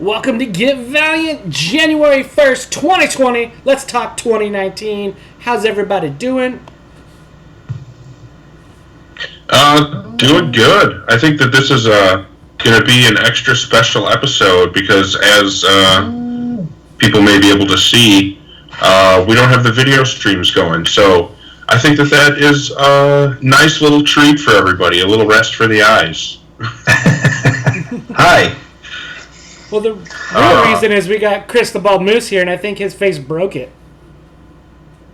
Welcome to Get Valiant, January 1st, 2020. Let's talk 2019. How's everybody doing? Doing good. I think that this is going to be an extra special episode because as people may be able to see, we don't have the video streams going. So I think that is a nice little treat for everybody, a little rest for the eyes. Hi. Well, the real reason is we got Chris the Bald Moose here, and I think his face broke it.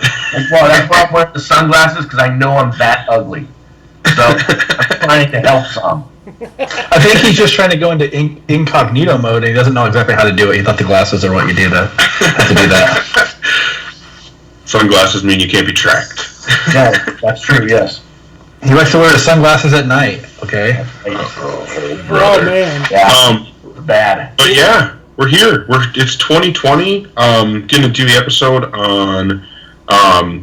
That's why I'm wearing the sunglasses, because I know I'm that ugly. So I'm trying to help some. I think he's just trying to go into incognito mode, and he doesn't know exactly how to do it. He thought the glasses are what you do to do that. Sunglasses mean you can't be tracked. Yeah, that's true, yes. He likes to wear his sunglasses at night, okay? Oh, man. Yeah. Bad. But yeah, we're here. It's 2020. Going to do the episode on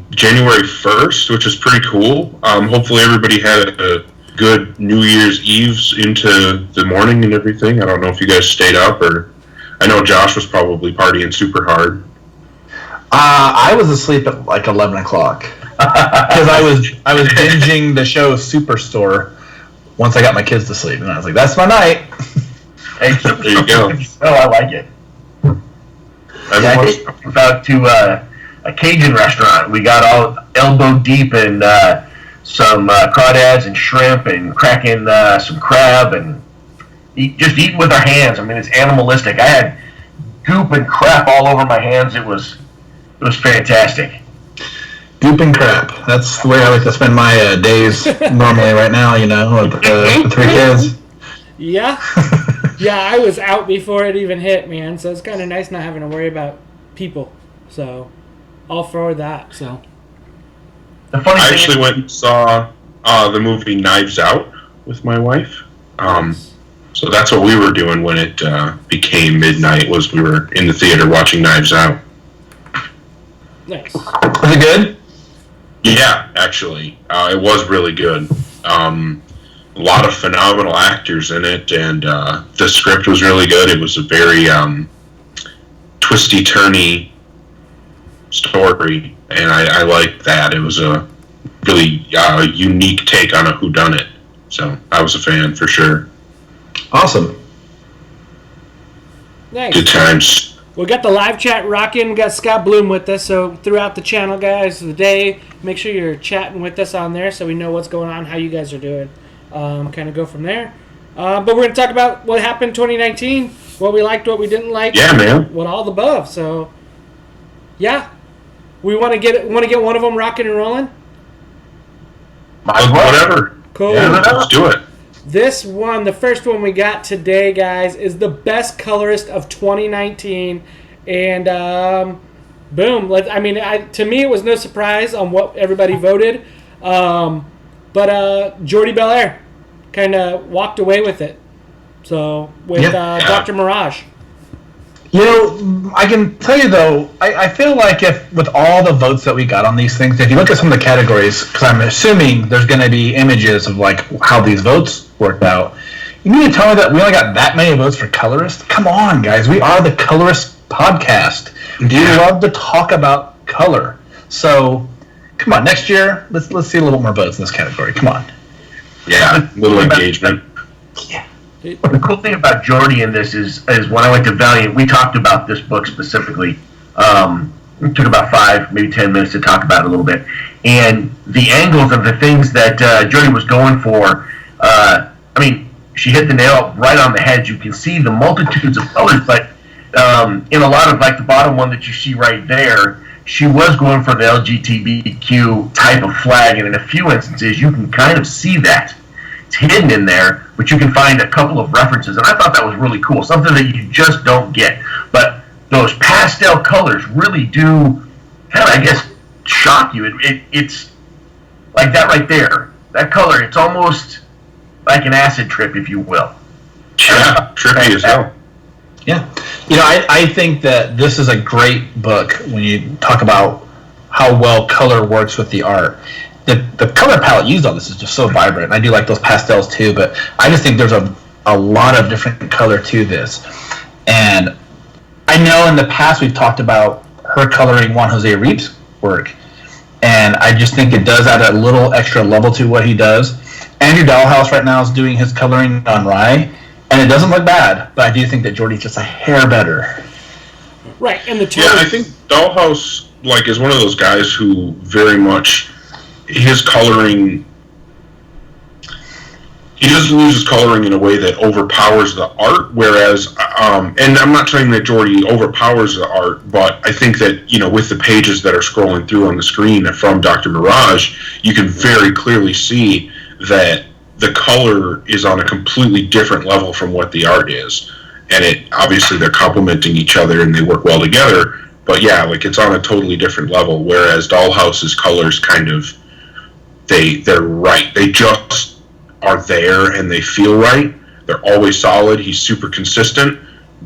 January 1st, which is pretty cool. Hopefully everybody had a good New Year's Eve into the morning and everything. I don't know if you guys stayed up, or I know Josh was probably partying super hard. I was asleep at like 11 o'clock because I was binging the show Superstore once I got my kids to sleep, and I was like, "That's my night." Hey, there you go. Oh, I like it. I went out to a Cajun restaurant. We got all elbow deep in some crawdads and shrimp and cracking some crab and just eating with our hands. I mean, it's animalistic. I had goop and crap all over my hands. It was fantastic. Goop and crap. That's the way I like to spend my days normally right now, with the three kids. Yeah. Yeah, I was out before it even hit, man. So it's kind of nice not having to worry about people. So, all for that. So, I actually went and saw the movie Knives Out with my wife. So that's what we were doing when it became midnight. Was we were in the theater watching Knives Out. Nice. Was it good? Yeah, actually, it was really good. A lot of phenomenal actors in it, and the script was really good. It was a very twisty-turny story, and I liked that. It was a really unique take on a whodunit, so I was a fan for sure. Awesome. Nice. Good times. We got the live chat rocking. We got Scott Bloom with us, so throughout the channel, guys, the day, make sure you're chatting with us on there so we know what's going on, how you guys are doing. Kind of go from there. But we're going to talk about what happened 2019, what we liked, what we didn't like. Yeah, man. What all the above. So, yeah. We want to get one of them rocking and rolling? Whatever. Cool. Yeah, let's do it. This one, the first one we got today, guys, is the best colorist of 2019. And, boom. To me, it was no surprise on what everybody voted. But Jordi Belair kind of walked away with it. So, with Dr. Mirage. I can tell you, though, I feel like if with all the votes that we got on these things, if you look at some of the categories, because I'm assuming there's going to be images of, like, how these votes worked out, you mean to tell me that we only got that many votes for colorist? Come on, guys. We are the Colorist podcast. We love to talk about color. So, come on, next year, let's see a little more votes in this category. Come on. Yeah, a little engagement. Yeah. The cool thing about Jordi in this is when I went to Valiant, we talked about this book specifically. It took about 5, maybe 10 minutes to talk about it a little bit. And the angles of the things that Jordi was going for, she hit the nail right on the head. You can see the multitudes of colors, but in a lot of, like the bottom one that you see right there, she was going for the LGBTQ type of flag, and in a few instances, you can kind of see that. It's hidden in there, but you can find a couple of references, and I thought that was really cool, something that you just don't get. But those pastel colors really do kind of, I guess, shock you. It's like that right there. That color, it's almost like an acid trip, if you will. Yeah, trippy as hell. Yeah. I think that this is a great book when you talk about how well color works with the art. The color palette used on this is just so vibrant. I do like those pastels too, but I just think there's a lot of different color to this. And I know in the past we've talked about her coloring Juan Jose Reap's work, and I just think it does add a little extra level to what he does. Andrew Dahlhaus right now is doing his coloring on Rye, and it doesn't look bad, but I do think that Jordy's just a hair better. Right, and the Yeah, I think Dahlhaus is one of those guys who very much his coloring. He doesn't use his coloring in a way that overpowers the art, whereas, and I'm not saying that Jordy overpowers the art, but I think that, with the pages that are scrolling through on the screen from Dr. Mirage, you can very clearly see that the color is on a completely different level from what the art is. And obviously they're complementing each other and they work well together, but yeah, it's on a totally different level, whereas Dahlhaus's colors they're right. They just are there and they feel right. They're always solid. He's super consistent,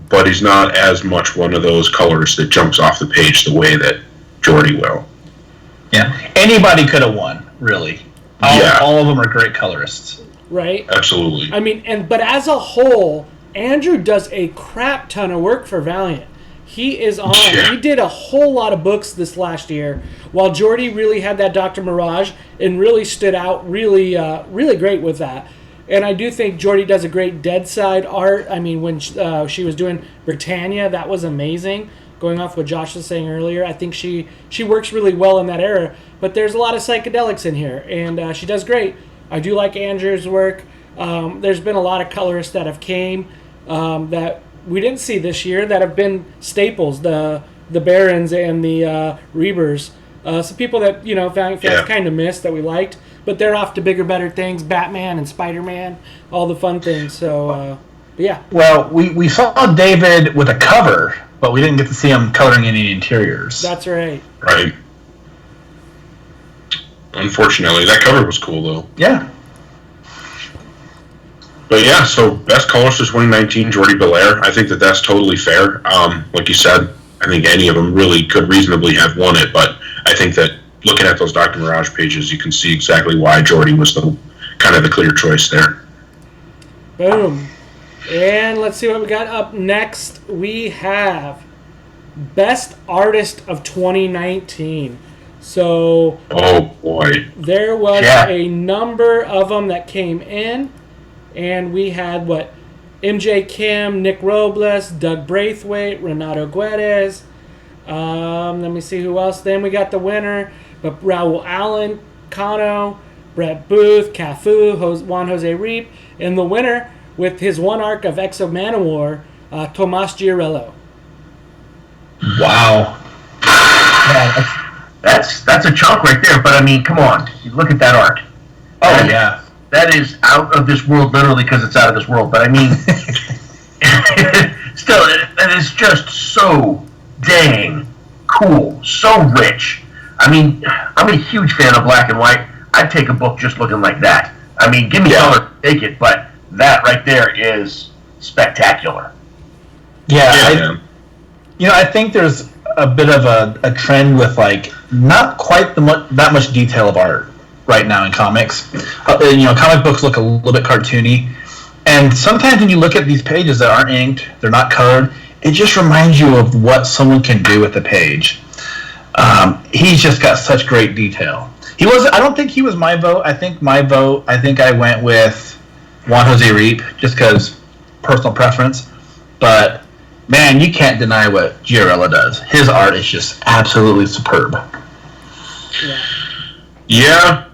but he's not as much one of those colorists that jumps off the page the way that Jordy will. Yeah, anybody could have won, really. All of them are great colorists. Right? Absolutely. I mean, but as a whole, Andrew does a crap ton of work for Valiant. He is on. Yeah. He did a whole lot of books this last year, while Jordy really had that Dr. Mirage and really stood out really great with that. And I do think Jordy does a great dead side art. I mean, when she was doing Britannia, that was amazing. Going off what Josh was saying earlier, I think she works really well in that era. But there's a lot of psychedelics in here, and she does great. I do like Andrew's work. There's been a lot of colorists that have came that we didn't see this year that have been staples, the Barons and the Reavers. Some people that, Valiant fans kind of missed that we liked, but they're off to bigger, better things, Batman and Spider-Man, all the fun things. So, yeah. Well, we saw David with a cover, but we didn't get to see him coloring any interiors. That's right. Right. Unfortunately, that cover was cool, though. Yeah. But yeah, so best colorist for 2019, Jordy Belair. I think that's totally fair. Like you said, I think any of them really could reasonably have won it, but I think that looking at those Dr. Mirage pages, you can see exactly why Jordy was the clear choice there. Boom. And let's see what we got up next. We have Best Artist of 2019. So, oh boy, there was a number of them that came in. And we had, MJ Kim, Nick Robles, Doug Braithwaite, Renato Guedes. Let me see who else. Then we got the winner, but Raul Allen, Kano, Brett Booth, Cafu, Juan Jose Reap. And the winner, with his one arc of Exo Manowar, Tomas Giarello. Wow. Yeah, that's a chunk right there, but I mean, come on. Look at that art. Oh, yeah. That is out of this world, literally, because it's out of this world. But I mean, still, it is just so dang cool, so rich. I mean, I'm a huge fan of black and white. I'd take a book just looking like that. I mean, give me color, take it, but that right there is spectacular. Yeah. I think there's a bit of a trend with not quite that much detail of art right now in comics. Comic books look a little bit cartoony, and sometimes when you look at these pages that aren't inked, they're not colored, it just reminds you of what someone can do with the page. He's just got such great detail. I don't think he was my vote. I think I went with Juan Jose Reap just because personal preference, but man, you can't deny what Giarello does. His art is just absolutely superb. Yeah.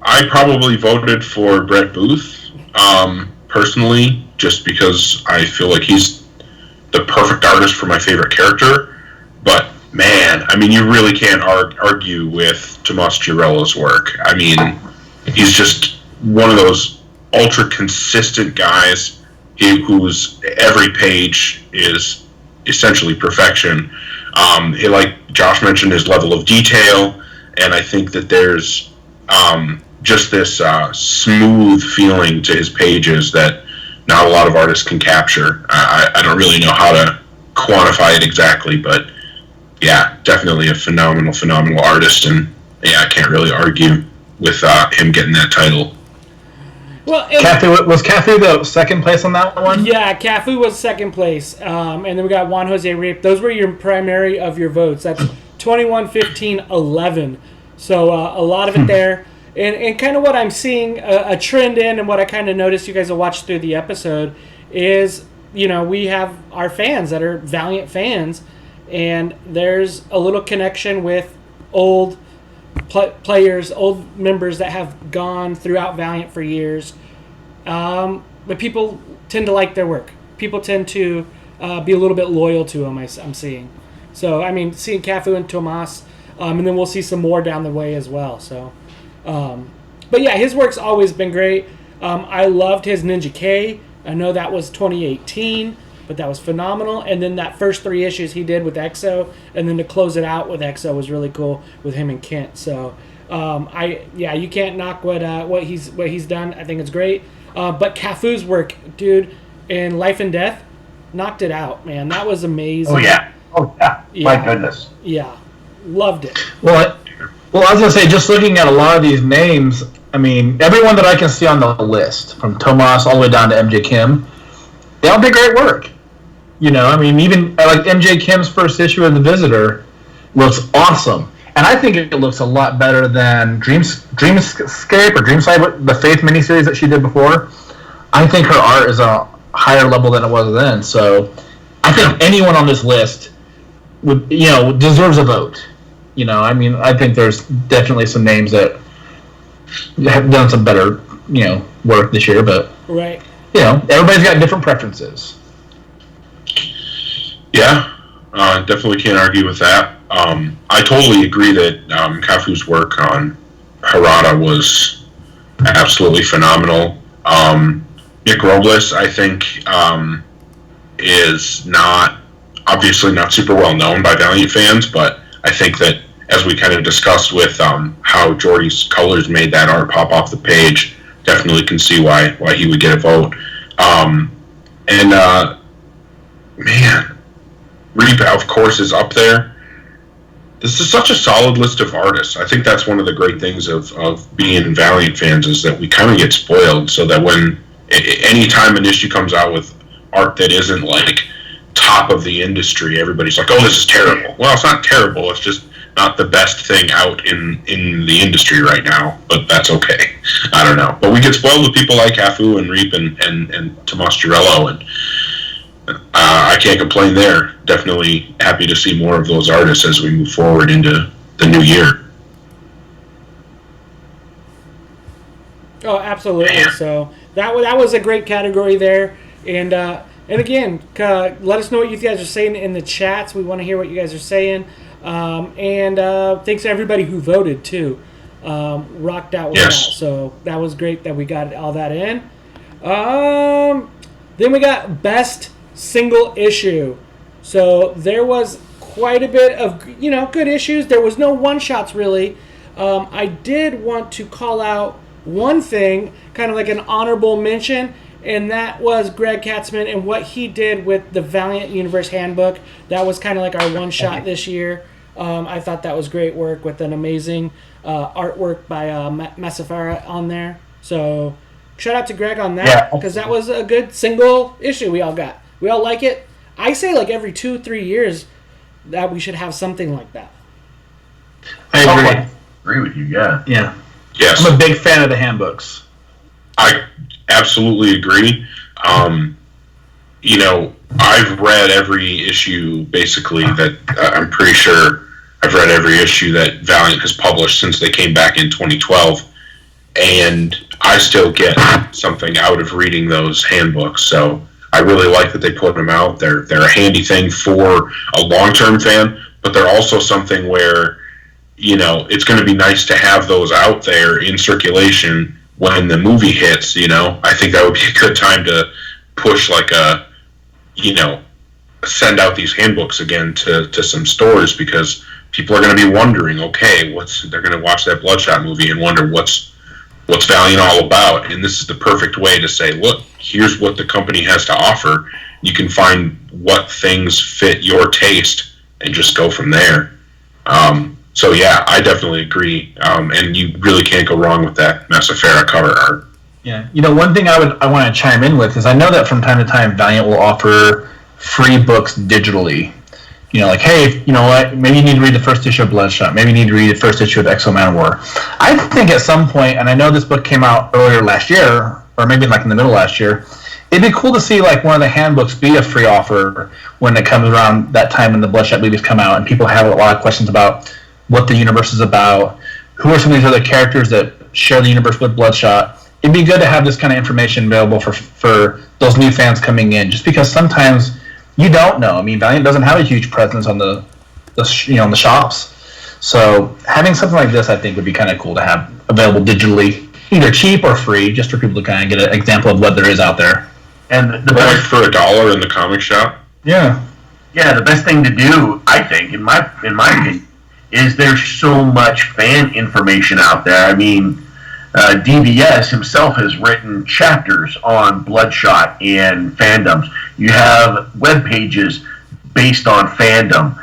I probably voted for Brett Booth, personally, just because I feel like he's the perfect artist for my favorite character. But, man, I mean, you really can't argue with Tomas Giarello's work. I mean, he's just one of those ultra-consistent guys whose every page is essentially perfection. Like Josh mentioned, his level of detail, and I think that there's just this smooth feeling to his pages that not a lot of artists can capture. I don't really know how to quantify it exactly, but yeah, definitely a phenomenal artist, and yeah, I can't really argue with him getting that title. Well, Was Cafu the second place on that one? Yeah, Cafu was second place. And then we got Juan Jose Rape. Those were your primary of your votes. That's 21, 15, 11. So a lot of it there. And kind of what I'm seeing a trend in, and what I kind of noticed, you guys will watch through the episode, is, we have our fans that are Valiant fans, and there's a little connection with old players, old members that have gone throughout Valiant for years. But people tend to like their work. People tend to be a little bit loyal to them, I'm seeing. So, seeing Cafu and Tomas, and then we'll see some more down the way as well. So, but yeah, his work's always been great. I loved his Ninja K. I know that was 2018, but that was phenomenal. And then that first 3 issues he did with EXO, and then to close it out with EXO was really cool with him and Kent. So, you can't knock what he's done. I think it's great. But Cafu's work, dude, in Life and Death, knocked it out, man. That was amazing. Oh yeah. My goodness. Yeah, loved it. Well, I was gonna say, just looking at a lot of these names, everyone that I can see on the list, from Tomas all the way down to MJ Kim, they all did great work. Even like MJ Kim's first issue of The Visitor looks awesome, and I think it looks a lot better than Dreamscape or Dreamside, the Faith miniseries that she did before. I think her art is a higher level than it was then. So I think anyone on this list would, deserves a vote. I think there's definitely some names that have done some better, work this year, but right. Everybody's got different preferences. Yeah, definitely can't argue with that. I totally agree that Cafu's work on Harada was absolutely phenomenal. Nick Robles, I think, is obviously not super well known by Valiant fans, but I think that, as we kind of discussed with how Jordy's colors made that art pop off the page, definitely can see why he would get a vote. Man, Reap, of course, is up there. This is such a solid list of artists. I think that's one of the great things of being Valiant fans, is that we kind of get spoiled, so that when any time an issue comes out with art that isn't like top of the industry, everybody's like, oh, this is terrible. Well, it's not terrible. It's just not the best thing out in the industry right now, but that's okay. I don't know. But we get spoiled with people like Cafu and Reap and Tomas Girello, and I can't complain there. Definitely happy to see more of those artists as we move forward into the new year. Oh, absolutely. Man. So that was a great category there. And again, let us know what you guys are saying in the chats. We want to hear what you guys are saying. And thanks to everybody who voted, too. Rocked out with that. So that was great that we got all that in. Then we got Best Single Issue. So there was quite a bit of, good issues. There was no one-shots, really. I did want to call out one thing, kind of like an honorable mention, and that was Greg Katzman and what he did with the Valiant Universe Handbook. That was kind of like our one-shot this year. I thought that was great work with an amazing artwork by Massafara on there. So shout out to Greg on that, because that was a good single issue we all got. We all like it. I say like every 2-3 years that we should have something like that. I agree with you, yeah. Yeah. Yes. I'm a big fan of the handbooks. I absolutely agree. I've read every issue, basically, that I'm pretty sure I've read every issue that Valiant has published since they came back in 2012, and I still get something out of reading those handbooks, so I really like that they put them out. They're a handy thing for a long-term fan, but they're also something where, it's going to be nice to have those out there in circulation when the movie hits. I think that would be a good time to push send out these handbooks again to some stores, because people are going to be wondering, okay, they're going to watch that Bloodshot movie and wonder what's Valiant all about, and this is the perfect way to say, look, here's what the company has to offer. You can find what things fit your taste and just go from there. So yeah, I definitely agree, and you really can't go wrong with that Massafera cover art. Yeah, one thing I want to chime in with is I know that from time to time Valiant will offer free books digitally. Like, hey, you know what? Maybe you need to read the first issue of Bloodshot. Maybe you need to read the first issue of Exo Man of War. I think at some point, and I know this book came out earlier last year, or maybe like in the middle of last year, it'd be cool to see like one of the handbooks be a free offer when it comes around that time when the Bloodshot movies come out, and people have a lot of questions about what the universe is about, who are some of these other characters that share the universe with Bloodshot. It'd be good to have this kind of information available for those new fans coming in, just because sometimes you don't know. I mean, Valiant doesn't have a huge presence on the shops, so having something like this, I think, would be kind of cool to have available digitally, either cheap or free, just for people to kind of get an example of what there is out there. And the best for $1 in the comic shop. Yeah, the best thing to do, I think, in my opinion, is there's so much fan information out there. I mean, DBS himself has written chapters on Bloodshot and fandoms. You have web pages based on fandom.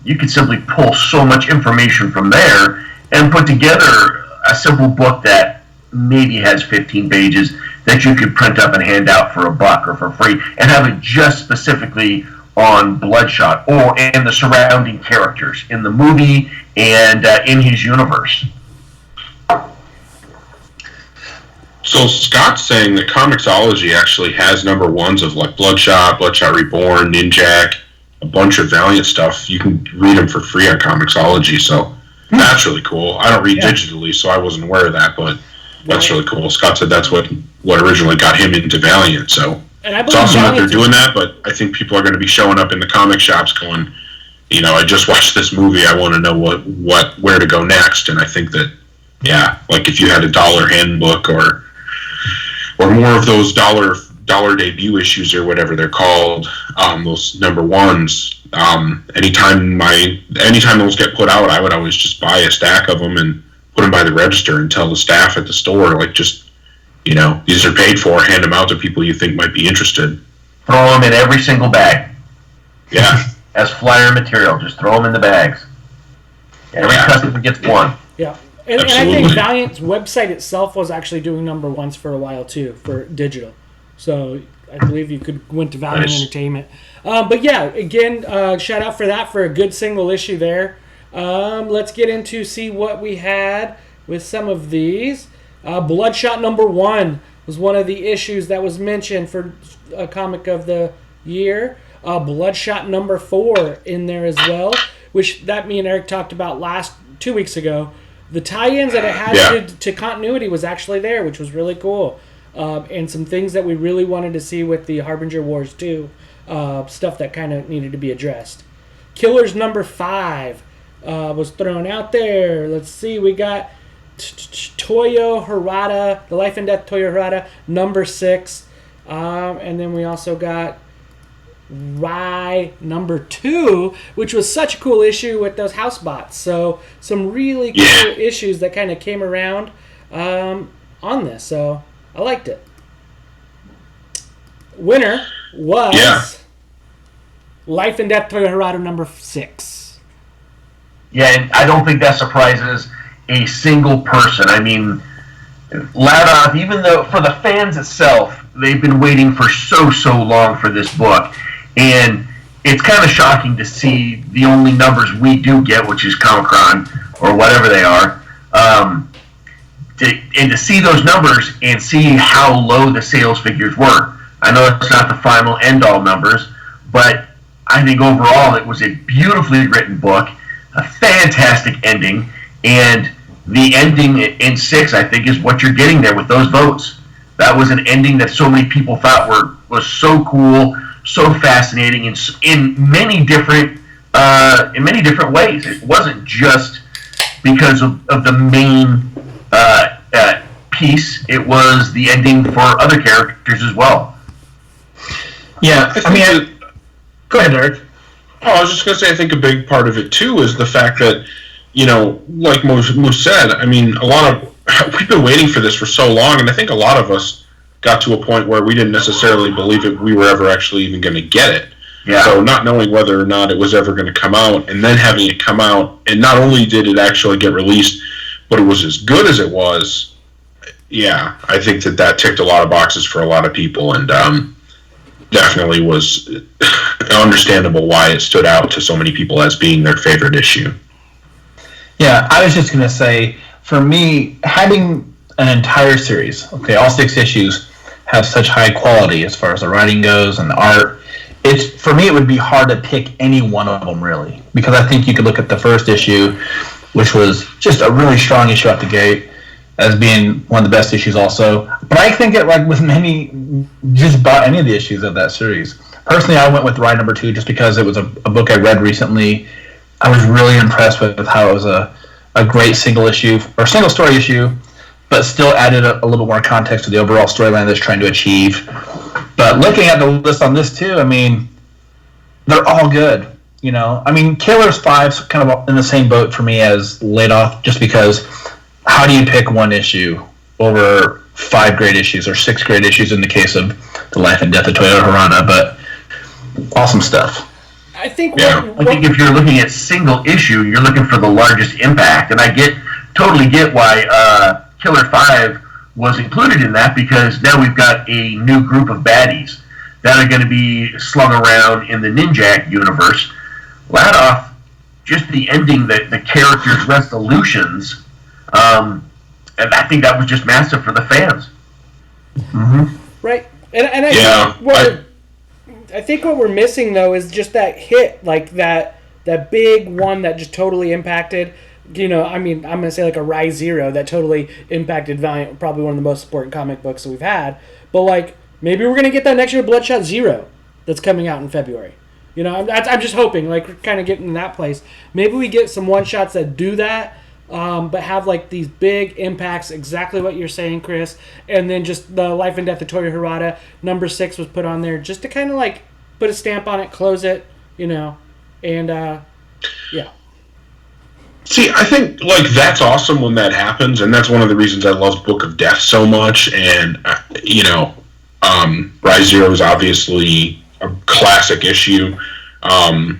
You can simply pull so much information from there and put together a simple book that maybe has 15 pages that you could print up and hand out for $1 or for free, and have it just specifically on Bloodshot and the surrounding characters in the movie and in his universe. So Scott's saying that Comixology actually has #1s of like Bloodshot, Bloodshot Reborn, Ninjak, a bunch of Valiant stuff. You can read them for free on Comixology, so that's really cool. I don't read digitally, so I wasn't aware of that, but that's really cool. Scott said that's what originally got him into Valiant, so it's awesome that they're doing that, but I think people are going to be showing up in the comic shops going, I just watched this movie, I want to know where to go next, and I think that, like if you had a $1 handbook or more of those dollar debut issues or whatever they're called, those #1s. Anytime those get put out, I would always just buy a stack of them and put them by the register and tell the staff at the store, like, just, these are paid for. Hand them out to people you think might be interested. Throw them in every single bag. Yeah. As flyer material, just throw them in the bags. Every customer gets one. Yeah. And I think Valiant's website itself was actually doing #1s for a while too, for digital. So I believe you went to Valiant Entertainment. But yeah, again, shout out for that, for a good single issue there. Let's get into see what we had with some of these. Bloodshot #1 was one of the issues that was mentioned for a comic of the year. Bloodshot #4 in there as well, which that me and Eric talked about 2 weeks ago. The tie-ins that it had to continuity was actually there, which was really cool. And some things that we really wanted to see with the Harbinger Wars too. Stuff that kind of needed to be addressed. Killers #5 was thrown out there. Let's see, we got Toyo Harada, The Life and Death Toyo Harada, #6. And then we also got Rai #2, which was such a cool issue with those house bots. So some really cool issues that kind of came around on this. So I liked it. Winner was Life and Death Toyo Harada #6. Yeah, and I don't think that surprises a single person. I mean, loud off, even though for the fans itself, they've been waiting for so long for this book. And it's kind of shocking to see the only numbers we do get, which is Comic-Con, or whatever they are, to see those numbers and see how low the sales figures were. I know it's not the final end-all numbers, but I think overall it was a beautifully written book, a fantastic ending, and the ending in 6, I think, is what you're getting there with those votes. That was an ending that so many people thought was so cool, so fascinating, in many different ways. It wasn't just because of the main piece. It was the ending for other characters as well. Yeah, go ahead, Eric. Oh, I was just going to say, I think a big part of it, too, is the fact that, like Moose said, I mean, we've been waiting for this for so long, and I think a lot of us got to a point where we didn't necessarily believe we were ever actually even going to get it. Yeah. So not knowing whether or not it was ever going to come out, and then having it come out, and not only did it actually get released, but it was as good as it was, yeah, I think that ticked a lot of boxes for a lot of people, and definitely was understandable why it stood out to so many people as being their favorite issue. Yeah, I was just going to say, for me, having an entire series, okay, all 6 issues, have such high quality as far as the writing goes and the art, for me, it would be hard to pick any one of them, really. Because I think you could look at the first issue, which was just a really strong issue out the gate, as being one of the best issues also. But I think it, like with many, just about any of the issues of that series. Personally, I went with Ride number 2 just because it was a book I read recently. I was really impressed with how it was a great single issue, or single story issue, but still added a little bit more context to the overall storyline that's trying to achieve. But looking at the list on this too, I mean, they're all good. You know, I mean, Killer's 5's kind of in the same boat for me as Laid Off, just because how do you pick one issue over 5 great issues, or 6 great issues in the case of The Life and Death of Toyo Harada, but awesome stuff. I think I think if you're looking at single issue, you're looking for the largest impact, and I totally get why Killer 5 was included in that, because now we've got a new group of baddies that are going to be slung around in the Ninjak universe. Ladoff, just the ending, the characters' resolutions, and I think that was just massive for the fans. Mm-hmm. Right, and I think what we're missing though is just that hit, like that big one that just totally impacted. You know, I mean, I'm gonna say like a Rise Zero that totally impacted Valiant, probably one of the most important comic books that we've had. But like, maybe we're gonna get that next year, Bloodshot Zero, that's coming out in February. You know, I'm just hoping, like, we're kind of getting in that place. Maybe we get some one shots that do that, but have like these big impacts, exactly what you're saying, Chris. And then just the Life and Death of Toyo Harada, number 6 was put on there just to kind of like put a stamp on it, close it, you know, and yeah. See, I think like that's awesome when that happens, and that's one of the reasons I love Book of Death so much. And you know, Rise Zero is obviously a classic issue, but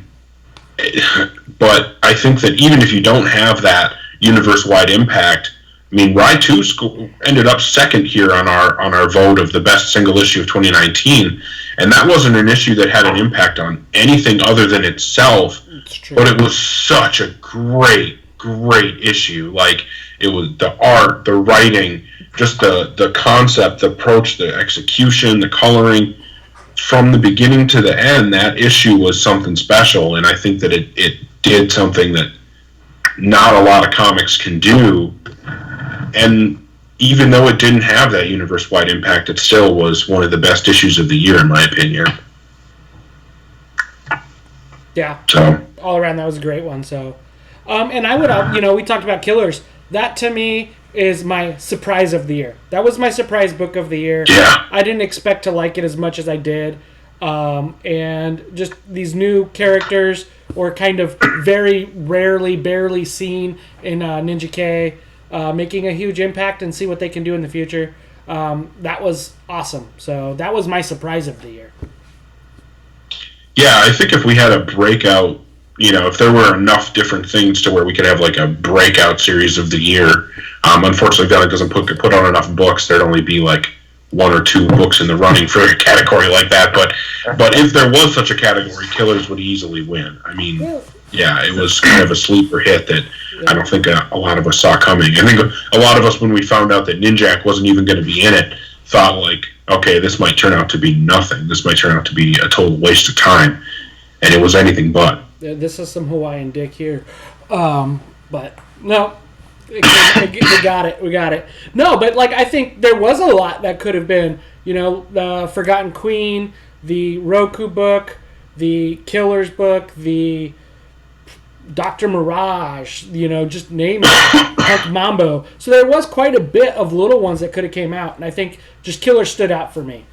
I think that even if you don't have that universe-wide impact, I mean, Ride 2 ended up second here on our vote of the best single issue of 2019, and that wasn't an issue that had an impact on anything other than itself. But it was such a great issue. Like, it was the art, the writing, just the concept, the approach, the execution, the coloring. From the beginning to the end, that issue was something special, and I think that it did something that not a lot of comics can do. And even though it didn't have that universe-wide impact, it still was one of the best issues of the year, in my opinion. Yeah. So all around, that was a great one. So, and I would, you know, we talked about Killers. That to me is my surprise of the year. That was my surprise book of the year. Yeah. I didn't expect to like it as much as I did. And just these new characters, or kind of very rarely, barely seen in Ninja K, making a huge impact, and see what they can do in the future. That was awesome. So that was my surprise of the year. Yeah, I think if we had a breakout, you know, if there were enough different things to where we could have like a breakout series of the year. Unfortunately, Valiant doesn't put on enough books. There'd only be like 1 or 2 books in the running for a category like that. But if there was such a category, Killers would easily win. I mean, yeah, it was kind of a sleeper hit that I don't think a lot of us saw coming. I think a lot of us, when we found out that Ninjak wasn't even going to be in it, thought like, okay, this might turn out to be nothing. This might turn out to be a total waste of time. And it was anything but. This is some Hawaiian dick here. But no, we got it. We got it. No, but like, I think there was a lot that could have been, you know, the Forgotten Queen, the Roku book, the Killers book, the Dr. Mirage, you know, just name it, Punk Mambo. So there was quite a bit of little ones that could have came out, and I think just Killers stood out for me.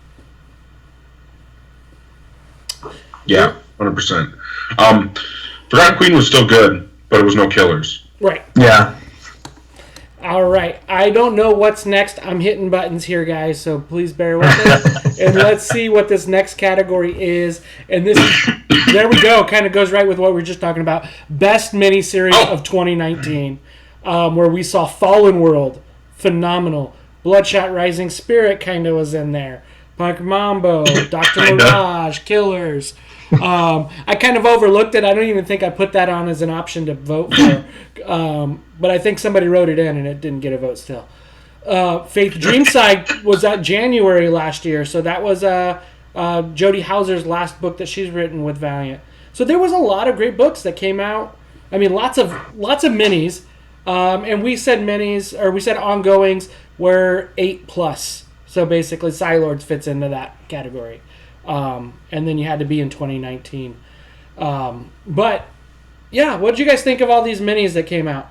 Yeah, 100%. Forgotten Queen was still good, but it was no Killers. Right. Yeah. All right. I don't know what's next. I'm hitting buttons here, guys, so please bear with us. And let's see what this next category is. And this is, there we go, kind of goes right with what we were just talking about. Best miniseries of 2019, where we saw Fallen World, phenomenal. Bloodshot Rising Spirit kind of was in there. Punk Mambo, Dr. Mirage, Killers. I kind of overlooked it. I don't even think I put that on as an option to vote for. But I think somebody wrote it in and it didn't get a vote still. Faith Dreamside was out January last year, so that was Jody Hauser's last book that she's written with Valiant. So there was a lot of great books that came out. I mean, lots of minis, and we said minis, or we said ongoings were 8+. So basically, Psylords fits into that category, and then you had to be in 2019. But yeah, what did you guys think of all these minis that came out?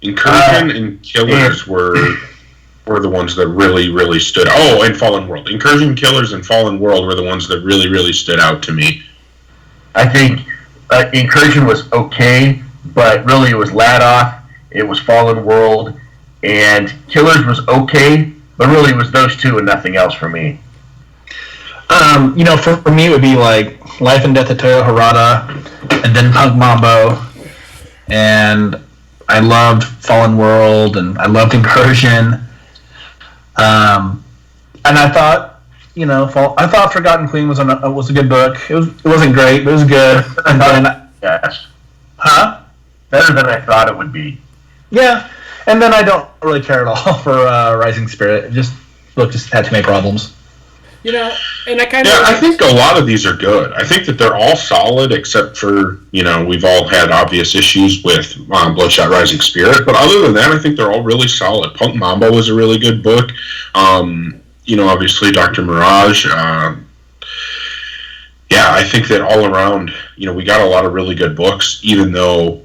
Incursion and Killers were the ones that really stood out. Oh, and Fallen World. Incursion, Killers, and Fallen World were the ones that really stood out to me. I think Incursion was okay, but really it was Ladoff, it was Fallen World, and Killers was okay, but really it was those two and nothing else for me. For me it would be like Life and Death of Toyo Harada, and then Punk Mambo, and I loved Fallen World, and I loved Incursion. And I thought, I thought Forgotten Queen was a good book. It wasn't great, but it was good. And then, Yes. huh? Better than I thought it would be. Yeah. And then I don't really care at all for Rising Spirit. Book just had too many problems. And I kind of... Yeah, I think a lot of these are good. I think that they're all solid, except for, we've all had obvious issues with Bloodshot Rising Spirit. But other than that, I think they're all really solid. Punk Mambo was a really good book. Obviously Dr. Mirage. I think that all around, we got a lot of really good books, even though,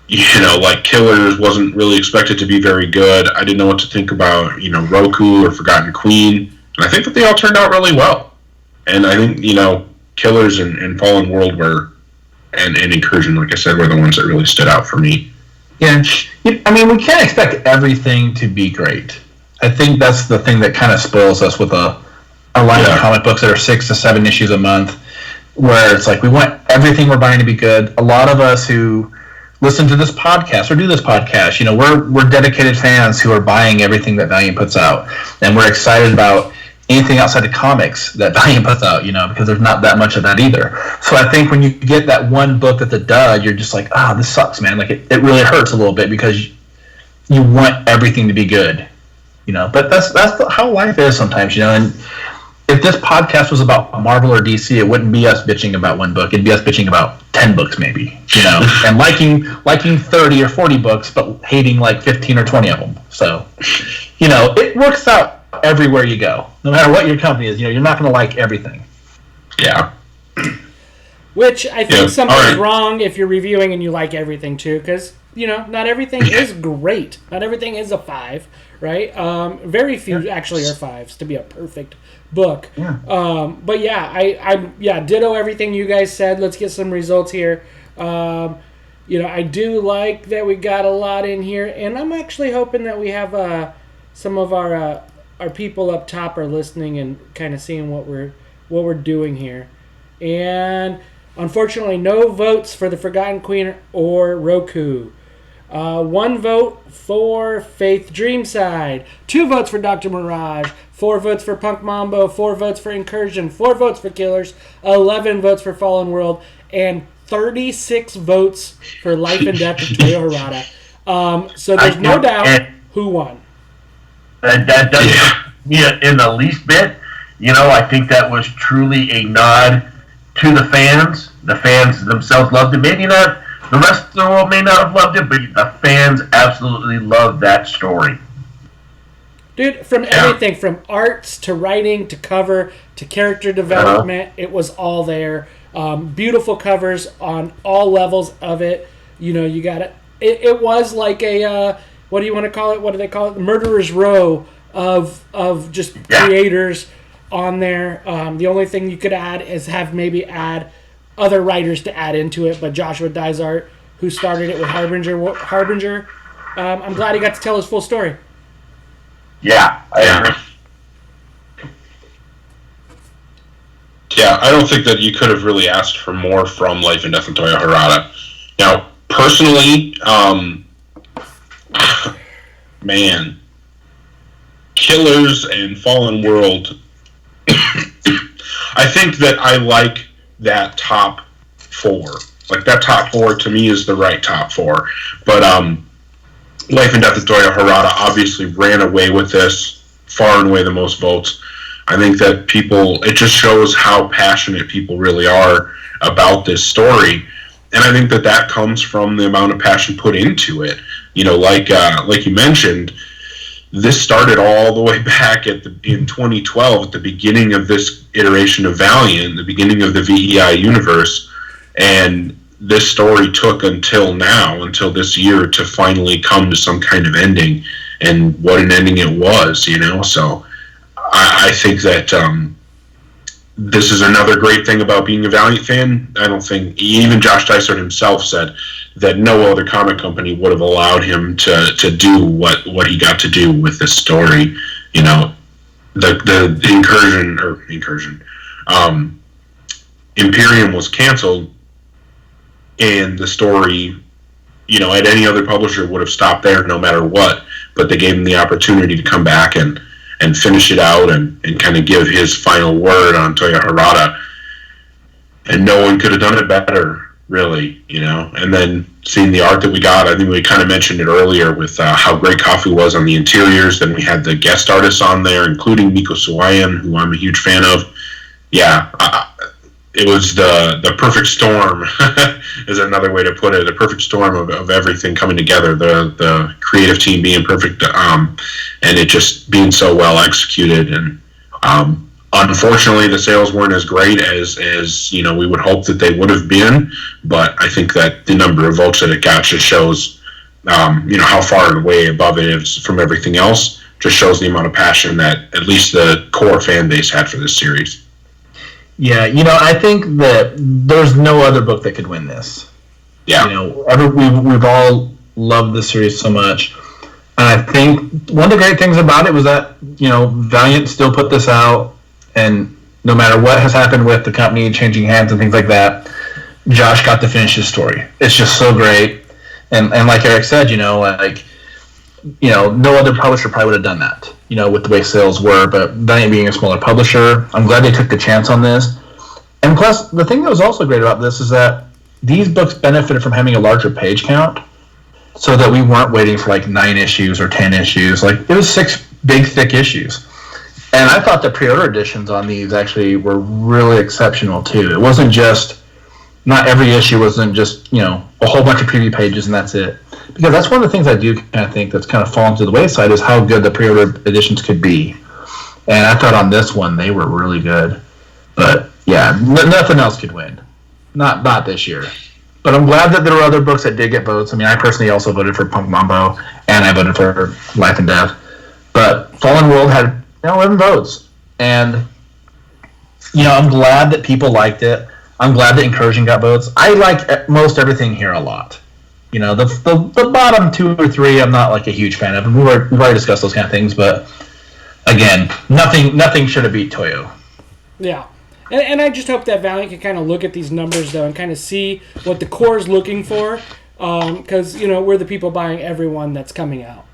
like Killers wasn't really expected to be very good. I didn't know what to think about, Roku or Forgotten Queen. And I think that they all turned out really well. And I think, Killers and Fallen World and Incursion, like I said, were the ones that really stood out for me. Yeah. I mean, we can't expect everything to be great. I think that's the thing that kind of spoils us with a line of comic books that are 6 to 7 issues a month, where it's like we want everything we're buying to be good. A lot of us who listen to this podcast or do this podcast, we're dedicated fans who are buying everything that Valiant puts out. And we're excited about anything outside of comics that Valiant puts out, because there's not that much of that either. So I think when you get that one book that's a dud, you're just like, this sucks, man. Like, it really hurts a little bit because you want everything to be good, But that's how life is sometimes, And if this podcast was about Marvel or DC, it wouldn't be us bitching about one book. It'd be us bitching about 10 books maybe, and liking 30 or 40 books, but hating like 15 or 20 of them. So, it works out everywhere you go. No matter what your company is, you're not going to like everything. Yeah. Which I think something's wrong if you're reviewing and you like everything too, because not everything is great. Not everything is a 5, right? Very few actually are 5s to be a perfect book. Yeah. But I ditto everything you guys said. Let's get some results here. I do like that we got a lot in here, and I'm actually hoping that we have some of our people up top are listening and kind of seeing what we're doing here. And unfortunately, no votes for the Forgotten Queen or Roku. 1 vote for Faith Dreamside. 2 votes for Dr. Mirage. 4 votes for Punk Mambo. 4 votes for Incursion. 4 votes for Killers. 11 votes for Fallen World. And 36 votes for Life and Death of Toyo Harada. So there's no doubt who won. That doesn't in the least bit. I think that was truly a nod to the fans. The fans themselves loved it. Maybe not. The rest of the world may not have loved it, but the fans absolutely loved that story. Dude, from everything, from arts to writing to cover to character development, it was all there. Beautiful covers on all levels of it. You got it. It was like a, what do you want to call it? What do they call it? Murderer's Row of just creators on there. The only thing you could add is add other writers to add into it, but Joshua Dysart, who started it with Harbinger, I'm glad he got to tell his full story. Yeah, I agree. Yeah, I don't think that you could have really asked for more from Life and Death of Toyo Harada. Now, personally, man, Killers and Fallen World, I think that I like that top four. Like, that top four to me is the right top four. But Life and Death of Toyo Harada obviously ran away with this, far and away the most votes. I think that it just shows how passionate people really are about this story. And I think that comes from the amount of passion put into it. You know, like you mentioned, this started all the way back in 2012, at the beginning of this iteration of Valiant, the beginning of the VEI universe, and this story took until this year, to finally come to some kind of ending, and what an ending it was, you know. So I think that this is another great thing about being a Valiant fan. I don't think, even Josh Dysart himself said that no other comic company would have allowed him to do what he got to do with this story. You know, the incursion, Imperium was canceled, and the story, you know, at any other publisher would have stopped there no matter what, but they gave him the opportunity to come back and finish it out and kind of give his final word on Toyo Harada. And no one could have done it better, really, you know. And then seeing the art that we got, I think we kind of mentioned it earlier with how great Coffee was on the interiors. Then we had the guest artists on there, including Miko Suwayan, who I'm a huge fan of. Yeah, it was the perfect storm, is another way to put it. The perfect storm of everything coming together. The creative team being perfect, and it just being so well executed. And unfortunately, the sales weren't as great as you know we would hope that they would have been. But I think that the number of votes that it got just shows, you know, how far and way above it is from everything else. Just shows the amount of passion that at least the core fan base had for this series. Yeah, you know, I think that there's no other book that could win this. Yeah. You know, we've all loved this series so much. And I think one of the great things about it was that, you know, Valiant still put this out, and no matter what has happened with the company changing hands and things like that, Josh got to finish his story. It's just so great. And like Eric said, you know, like, you know, no other publisher probably would have done that, you know, with the way sales were, but Valiant being a smaller publisher, I'm glad they took the chance on this. And plus, the thing that was also great about this is that these books benefited from having a larger page count, so that we weren't waiting for like 9 issues or 10 issues. Like, it was 6 big, thick issues. And I thought the pre-order editions on these actually were really exceptional too. It wasn't just, not every issue wasn't just, you know, a whole bunch of preview pages and that's it. Because that's one of the things I do kind of think that's kind of fallen to the wayside, is how good the pre-order editions could be. And I thought on this one they were really good. But yeah, nothing else could win. Not this year. But I'm glad that there were other books that did get votes. I mean, I personally also voted for Punk Mambo, and I voted for Life and Death. But Fallen World had, you know, 11 votes. And, you know, I'm glad that people liked it. I'm glad that Incursion got votes. I like most everything here a lot. You know, the bottom 2 or 3, I'm not like a huge fan of. And we've already discussed those kind of things. But again, nothing should have beat Toyo. Yeah. And I just hope that Valiant can kind of look at these numbers, though, and kind of see what the core is looking for. Because, you know, we're the people buying every one that's coming out.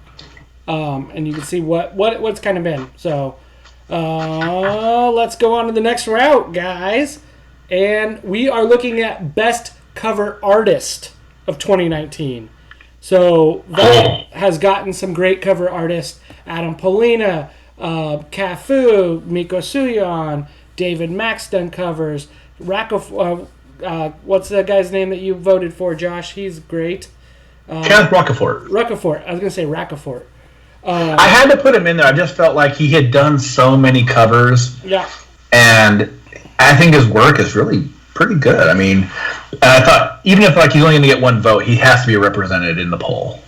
And you can see what's kind of been. So, let's go on to the next route, guys. And we are looking at Best Cover Artist of 2019. So, Valiant has gotten some great cover artists. Adam Polina, Cafu, Miko Suyon, David Max done covers. What's the guy's name that you voted for, Josh? He's great. Kenneth Rocafort. Rocafort. I was going to say Rocafort. I had to put him in there. I just felt like he had done so many covers. Yeah. And I think his work is really pretty good. I mean, I thought, even if like he's only going to get 1 vote, he has to be represented in the poll.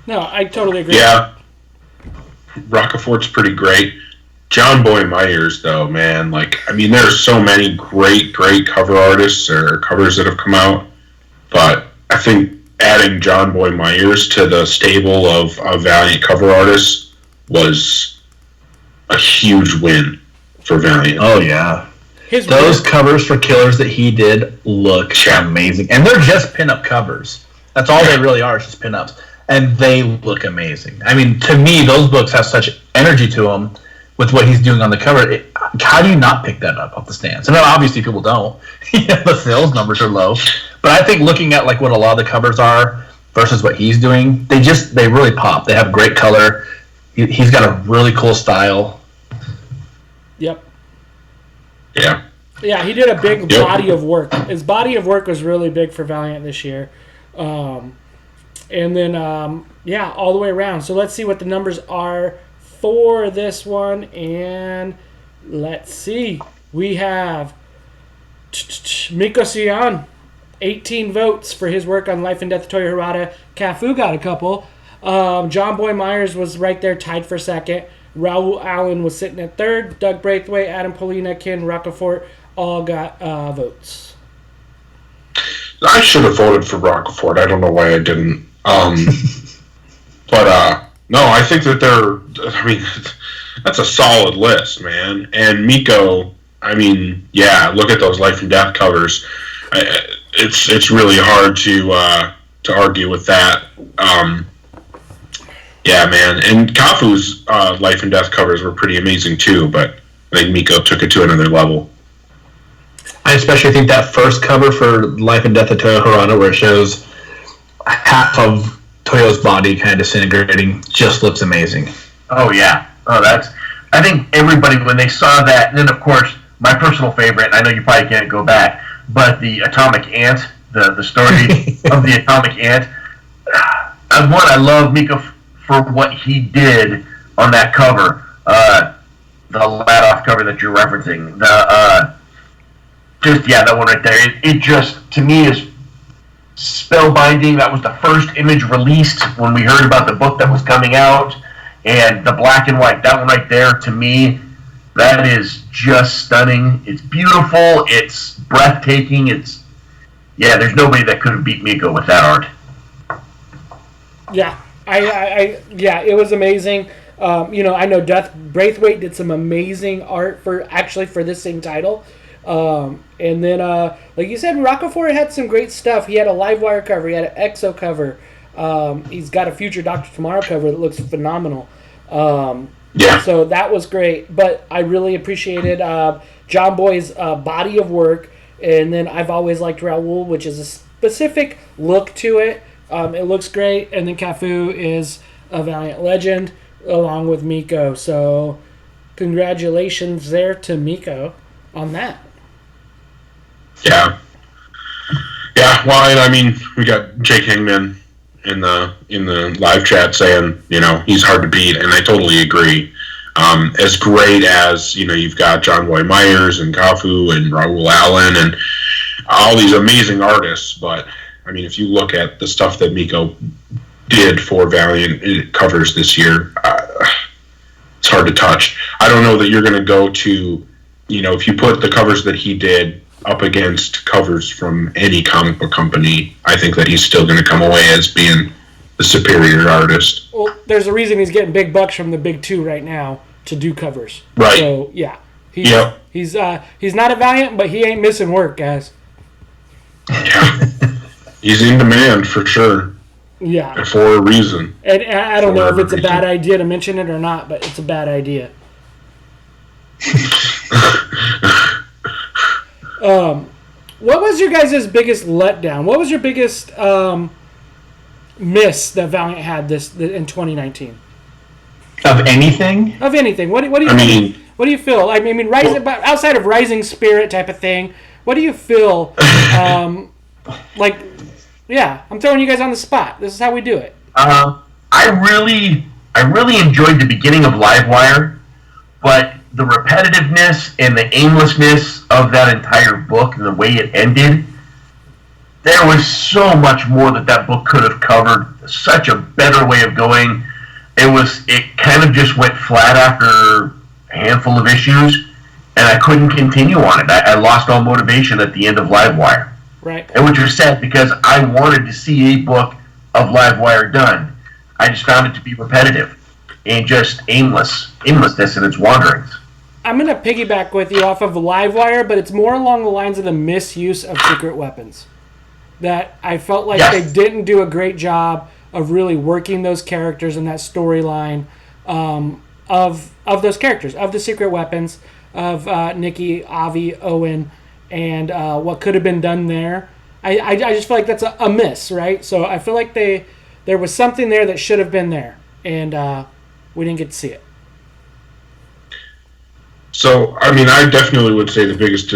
No, I totally agree. Yeah. Rocafort's pretty great. John Boy Myers, though, man, like, I mean, there's so many great cover artists or covers that have come out, but I think adding John Boy Myers to the stable of Valiant cover artists was a huge win for Valiant. Oh, yeah. Those covers for Killers that he did look amazing. And they're just pinup covers. That's all they really are, is just pinups. and they look amazing. I mean, to me, those books have such energy to them with what he's doing on the cover. How do you not pick that up off the stands? I mean, obviously people don't. The sales numbers are low. But I think looking at like what a lot of the covers are versus what he's doing, they really pop. They have great color. He's got a really cool style. Yep. Yeah. Yeah, he did a big body of work. His body of work was really big for Valiant this year. And then, all the way around. So let's see what the numbers are for this one. And let's see. We have Miko Sion, 18 votes for his work on Life and Death of Toyo Harada. Cafu got a couple. John Boy Myers was right there, tied for second. Raul Allen was sitting at third. Doug Braithwaite, Adam Polina, Ken Rocafort all got votes. I should have voted for Rocafort. I don't know why I didn't. But no, I think that that's a solid list, man. And Miko, I mean, yeah, look at those Life and Death covers. It's really hard to argue with that. Yeah, man. And Kafu's Life and Death covers were pretty amazing too, but I think Miko took it to another level. I especially think that first cover for Life and Death of Toyo Harada, where it shows half of Toyo's body kind of disintegrating, just looks amazing. Oh, yeah. I think everybody, when they saw that, and then, of course, my personal favorite, I know you probably can't go back, but the Atomic Ant, the story of the Atomic Ant. I love Miko for what he did on that cover, the Ladoff cover that you're referencing. That one right there. It just, to me, is spellbinding. That was the first image released when we heard about the book that was coming out, and the black and white, that one right there, to me, that is just stunning. It's beautiful. It's breathtaking. There's nobody that could have beat Miko with that art. Yeah, it was amazing. I know Doug Braithwaite did some amazing art for this same title. And then, like you said, Rocafort had some great stuff. He had a Livewire cover. He had an EXO cover. He's got a future Dr. Tomorrow cover that looks phenomenal. So that was great. But I really appreciated John Boy's body of work. And then I've always liked Raul, which is a specific look to it. It looks great. And then Cafu is a Valiant legend along with Miko. So congratulations there to Miko on that. Yeah. Well, I mean, we got Jake Hangman in the live chat saying, he's hard to beat, and I totally agree. As great as you've got John Boy Myers and Kafu and Raul Allen and all these amazing artists, but I mean, if you look at the stuff that Miko did for Valiant covers this year, it's hard to touch. I don't know that you're going to go to, if you put the covers that he did up against covers from any comic book company, I think that he's still going to come away as being the superior artist. Well, there's a reason he's getting big bucks from the big two right now to do covers. Right. So, yeah. He's not a Valiant, but he ain't missing work, guys. Yeah. He's in demand for sure. Yeah. And for a reason. And I don't know if it's a bad idea to mention it or not, but it's a bad idea. What was your guys' biggest letdown? What was your biggest miss that Valiant had in 2019? Of anything? Of anything. What do you what do you feel? I mean, outside of Rising Spirit type of thing, what do you feel? I'm throwing you guys on the spot. This is how we do it. I really enjoyed the beginning of Livewire, but the repetitiveness and the aimlessness of that entire book and the way it ended, there was so much more that book could have covered. Such a better way of going. It kind of just went flat after a handful of issues, and I couldn't continue on it. I lost all motivation at the end of Livewire. Right. And which was sad because I wanted to see a book of Livewire done. I just found it to be repetitive and just aimlessness in its wanderings. I'm going to piggyback with you off of Livewire, but it's more along the lines of the misuse of secret weapons. That I felt like they didn't do a great job of really working those characters and that storyline of those characters, of the secret weapons, of Nikki, Avi, Owen, and what could have been done there. I just feel like that's a miss, right? So I feel like there was something there that should have been there, and we didn't get to see it. So, I mean, I definitely would say the biggest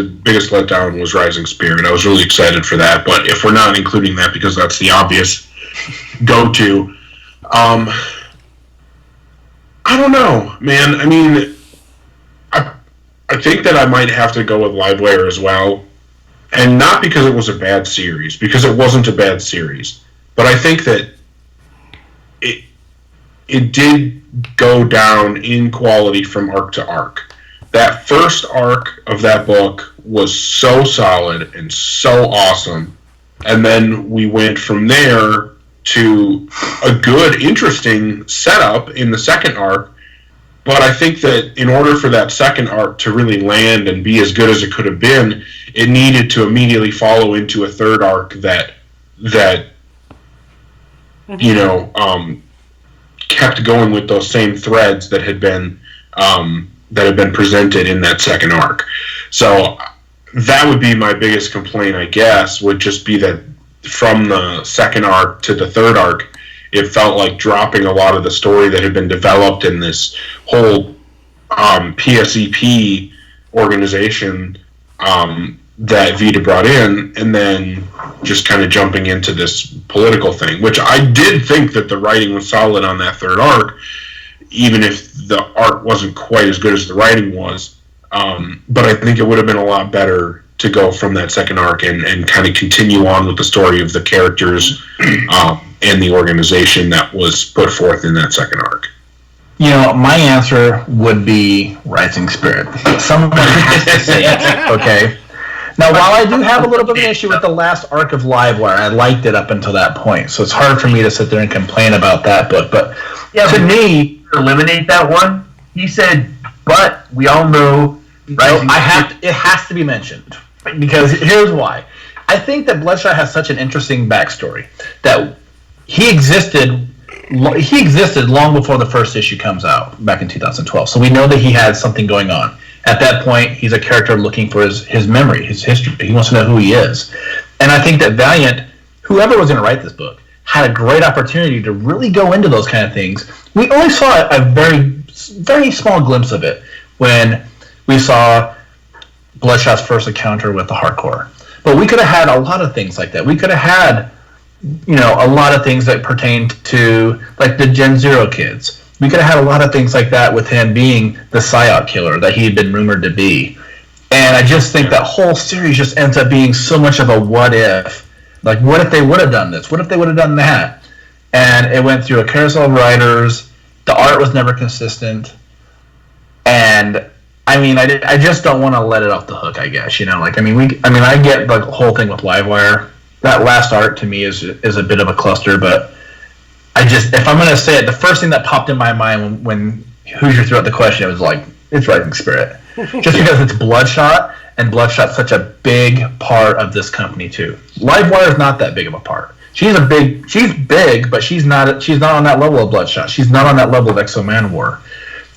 letdown was Rising Spirit. I was really excited for that, but if we're not including that because that's the obvious go-to, I don't know, man. I mean, I think that I might have to go with Livewire as well, and not because it was a bad series, because it wasn't a bad series, but I think that it did go down in quality from arc to arc. That first arc of that book was so solid and so awesome, and then we went from there to a good, interesting setup in the second arc. But I think that in order for that second arc to really land and be as good as it could have been, it needed to immediately follow into a third arc that kept going with those same threads that had been presented in that second arc. So that would be my biggest complaint, I guess, would just be that from the second arc to the third arc, it felt like dropping a lot of the story that had been developed in this whole PSEP organization that Vita brought in, and then just kind of jumping into this political thing, which I did think that the writing was solid on that third arc, even if the art wasn't quite as good as the writing was. But I think it would have been a lot better to go from that second arc and kind of continue on with the story of the characters and the organization that was put forth in that second arc. You know, my answer would be Rising Spirit. Someone has to say it, okay? Now, while I do have a little bit of an issue with the last arc of Livewire, I liked it up until that point, so it's hard for me to sit there and complain about that book. But Yeah, to me, eliminate that one. He said, but we all know Rising Spirit. it has to be mentioned, because here's why. I think that Bloodshot has such an interesting backstory that he existed long before the first issue comes out back in 2012. So we know that he had something going on. At that point, he's a character looking for his memory, his history. He wants to know who he is. And I think that Valiant, whoever was going to write this book, had a great opportunity to really go into those kind of things. We only saw a very, very small glimpse of it when we saw Bloodshot's first encounter with the Hardcore. But we could have had a lot of things like that. We could have had, a lot of things that pertained to, like, the Gen Zero kids. We could have had a lot of things like that with him being the Psyop killer that he had been rumored to be. And I just think that whole series just ends up being so much of a what if. Like, what if they would have done this? What if they would have done that? And it went through a carousel of writers. The art was never consistent. And I mean, I just don't want to let it off the hook, I guess. I get the whole thing with Livewire. That last art to me is a bit of a cluster, but if I'm going to say it, the first thing that popped in my mind when Hoosier threw out the question, it was like, it's Rising Spirit. Just because it's Bloodshot, and Bloodshot's such a big part of this company too. Livewire is not that big of a part. She's big, but she's not on that level of Bloodshot. She's not on that level of Exo Manowar.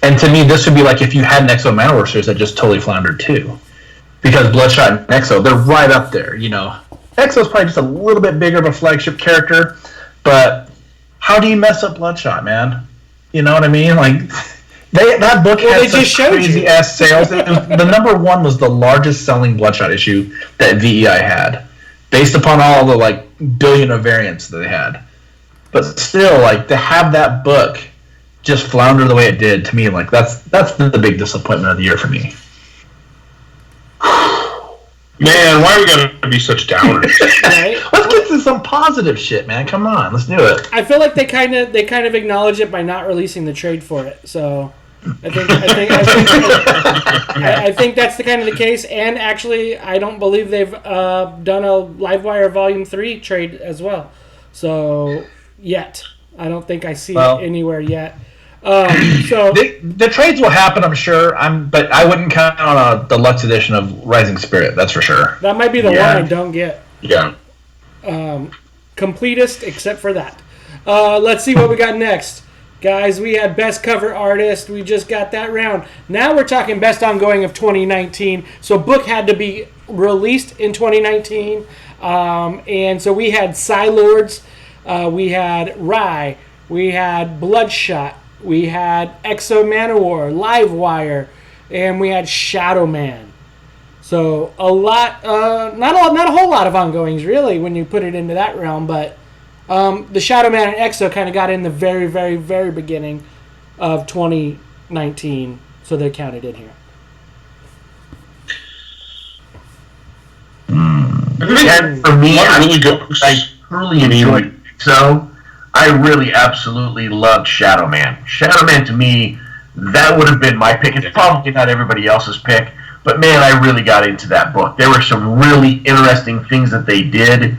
And to me, this would be like if you had an Exo Manowar series that just totally floundered too. Because Bloodshot and Exo, they're right up there, Exo's probably just a little bit bigger of a flagship character, but how do you mess up Bloodshot, man? You know what I mean? Like, that book had such crazy-ass sales. The number one was the largest selling Bloodshot issue that VEI had, based upon all the, billion of variants that they had. But still, to have that book just flounder the way it did, to me, that's the big disappointment of the year for me. Man, why are we gonna be such downers? Right? Let's get to some positive shit, man. Come on, let's do it. I feel like they kind of acknowledge it by not releasing the trade for it. So I think that's the kind of the case. And actually, I don't believe they've done a Livewire Volume 3 trade as well. So yet, I don't think I see it anywhere yet. So the trades will happen, I'm sure. But I wouldn't count on a deluxe edition of Rising Spirit. That's for sure. That might be the one I don't get. Yeah. Completist, except for that. Let's see what we got next. Guys, we had Best Cover Artist. We just got that round. Now we're talking Best Ongoing of 2019. So book had to be released in 2019. And so we had Psylords. We had Rye. We had Bloodshot. We had Exo Manowar, Livewire. And we had Shadow Man. So a lot, not a whole lot of ongoings, really, when you put it into that realm, but the Shadow Man and Exo kind of got in the very, very, very beginning of 2019, so they're counted in here. And for me, I truly enjoyed it. So I really absolutely loved Shadow Man. Shadow Man, to me, that would have been my pick. It's probably not everybody else's pick, but man, I really got into that book. There were some really interesting things that they did.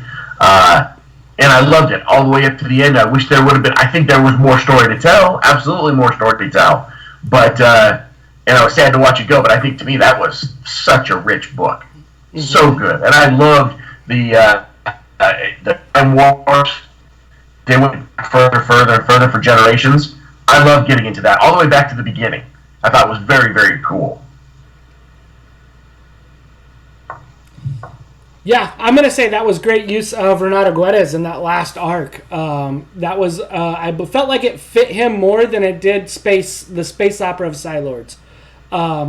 And I loved it all the way up to the end. I wish there would have been. I think there was more story to tell. Absolutely more story to tell. But and I was sad to watch it go. But I think to me that was such a rich book, so good. And I loved the Time Wars. They went further and further for generations. I loved getting into that all the way back to the beginning. I thought it was very, very cool. Yeah, I'm going to say that was great use of Renato Guedes in that last arc. That was I felt like it fit him more than it did the space opera of Psylords.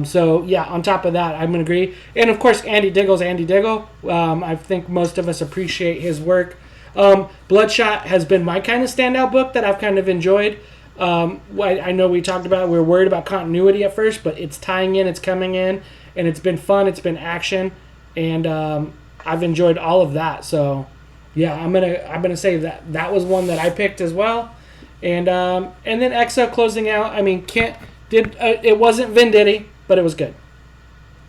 So, yeah, on top of that, I'm going to agree. And, of course, Andy Diggle's Andy Diggle. I think most of us appreciate his work. Bloodshot has been my kind of standout book that I've kind of enjoyed. I know we talked about we were worried about continuity at first, but it's tying in, it's coming in, and it's been fun, it's been action, and I've enjoyed all of that. So, yeah, I'm gonna say that was one that I picked as well, and then Exo closing out. I mean, it wasn't Venditti, but it was good.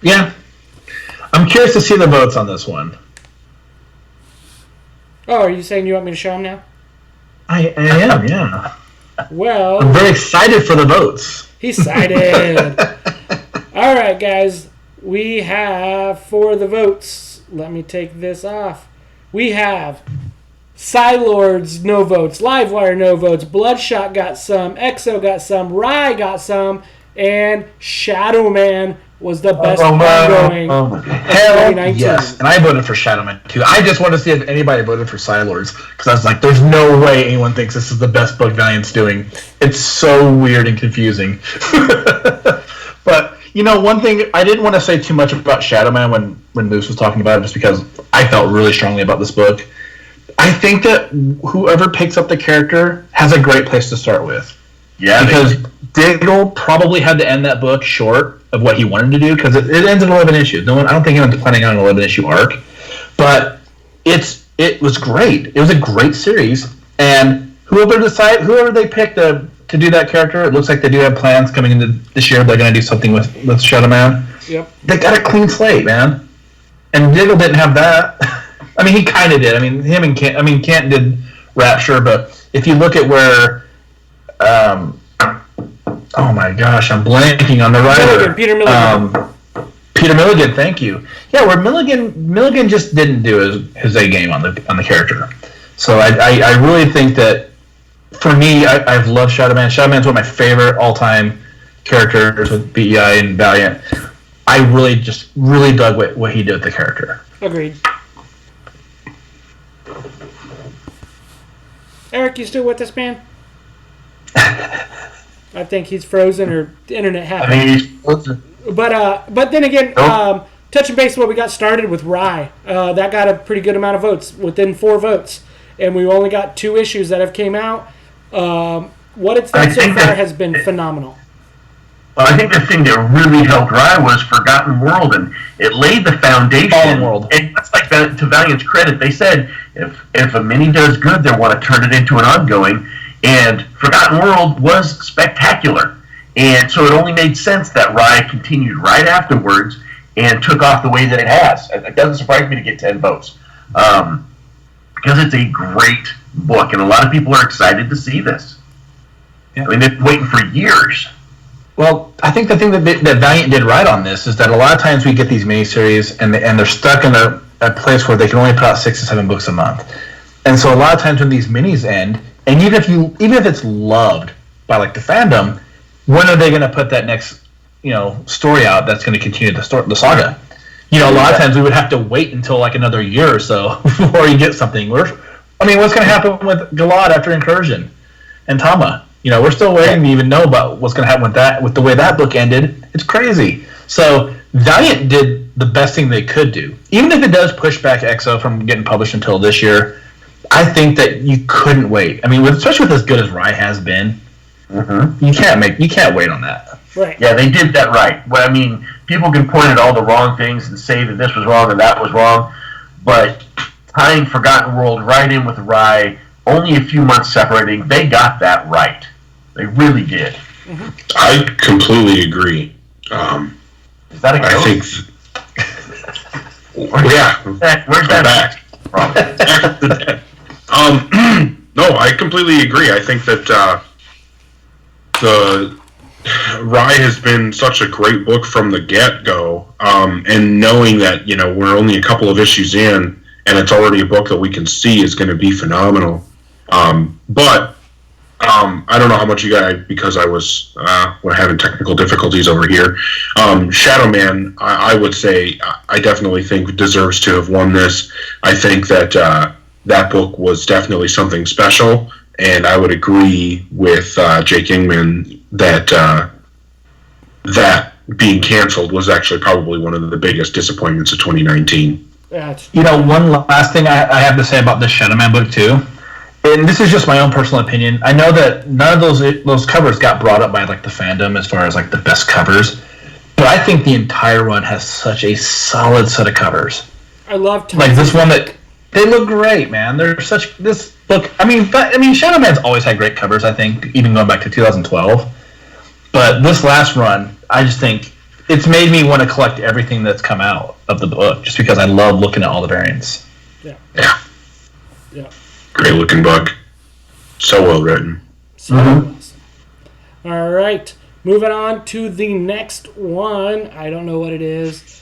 Yeah, I'm curious to see the votes on this one. Oh, are you saying you want me to show them now? I am, yeah. Well, I'm very excited for the votes. He's excited. All right, guys. We have for the votes. Let me take this off. We have Psylords, no votes. Livewire, no votes. Bloodshot got some. Exo got some. Rye got some. And Shadow Man was the best ongoing. Hell yes. And I voted for Shadow Man too. I just want to see if anybody voted for Psylords, because I was like, there's no way anyone thinks this is the best book Valiant's doing. It's so weird and confusing. But, you know, one thing, I didn't want to say too much about Shadow Man when Moose was talking about it, just because I felt really strongly about this book. I think that whoever picks up the character has a great place to start with. Yeah. Because Diggle probably had to end that book short of what he wanted to do, because it ends in 11 issues. I don't think anyone's planning on an 11-issue arc. But it was great. It was a great series. And whoever they picked to do that character, it looks like they do have plans coming into this year. They're going to do something with Shadow Man. Yep. They got a clean slate, man. And Diggle didn't have that. I mean, he kind of did. I mean, him and Kent. I mean, Kent did Rapture, but if you look at where, oh my gosh, I'm blanking on the writer. Peter Milligan. Peter Milligan, thank you. Yeah, where Milligan just didn't do his A game on the character. So I really think that, for me, I've loved Shadow Man. Shadow Man's one of my favorite all-time characters with BEI and Valiant. I really dug what he did with the character. Agreed. Eric, you still with us, man? I think he's frozen or the internet happened. I mean, he's frozen. But then again, touching base what we got started with Rye, that got a pretty good amount of votes, within 4 votes, and we only got 2 issues that have came out. What it's done so far has been phenomenal. Well, I think the thing that really helped Rye was Forgotten World, and it laid the foundation. Fallen World. And that's like to Valiant's credit. They said if a mini does good, they want to turn it into an ongoing. And Forgotten World was spectacular. And so it only made sense that Rye continued right afterwards and took off the way that it has. It doesn't surprise me to get 10 votes. Because it's a great book, and a lot of people are excited to see this. Yeah. I mean, they've been waiting for years. Well, I think the thing that Valiant did right on this is that a lot of times we get these miniseries and they're stuck in a place where they can only put out 6 to 7 books a month. And so a lot of times when these minis end, And even if it's loved by like the fandom, when are they going to put that next story out that's going to continue the saga? A lot of times we would have to wait until like another year or so before you get something. What's going to happen with Galad after Incursion and Tama? We're still waiting to even know about what's going to happen with the way that book ended. It's crazy. So Valiant did the best thing they could do. Even if it does push back EXO from getting published until this year, I think that you couldn't wait. I mean, especially with as good as Rai has been, you can't wait on that. Right. Yeah, they did that right. Well, I mean, people can point at all the wrong things and say that this was wrong and that was wrong, but tying Forgotten World right in with Rai, only a few months separating, they got that right. They really did. I completely agree. Is that a ghost? I think. Where's that from? No, I completely agree. I think that the Rai has been such a great book from the get-go, and knowing that we're only a couple of issues in, and it's already a book that we can see is going to be phenomenal. But I don't know how much you guys, because we're having technical difficulties over here. Shadow Man, I would say, I definitely think deserves to have won this. I think that that book was definitely something special, and I would agree with Jake Ingman that that being canceled was actually probably one of the biggest disappointments of 2019. One last thing I have to say about this Shadow Man book too, and this is just my own personal opinion. I know that none of those covers got brought up by like the fandom as far as like the best covers, but I think the entire run has such a solid set of covers. I love like this one that they look great, man. They're such this book. I mean, Shadow Man's always had great covers. I think even going back to 2012, but this last run, I just think it's made me want to collect everything that's come out of the book, just because I love looking at all the variants. Yeah. Great looking book. So well written. Awesome. All right. Moving on to the next one. I don't know what it is.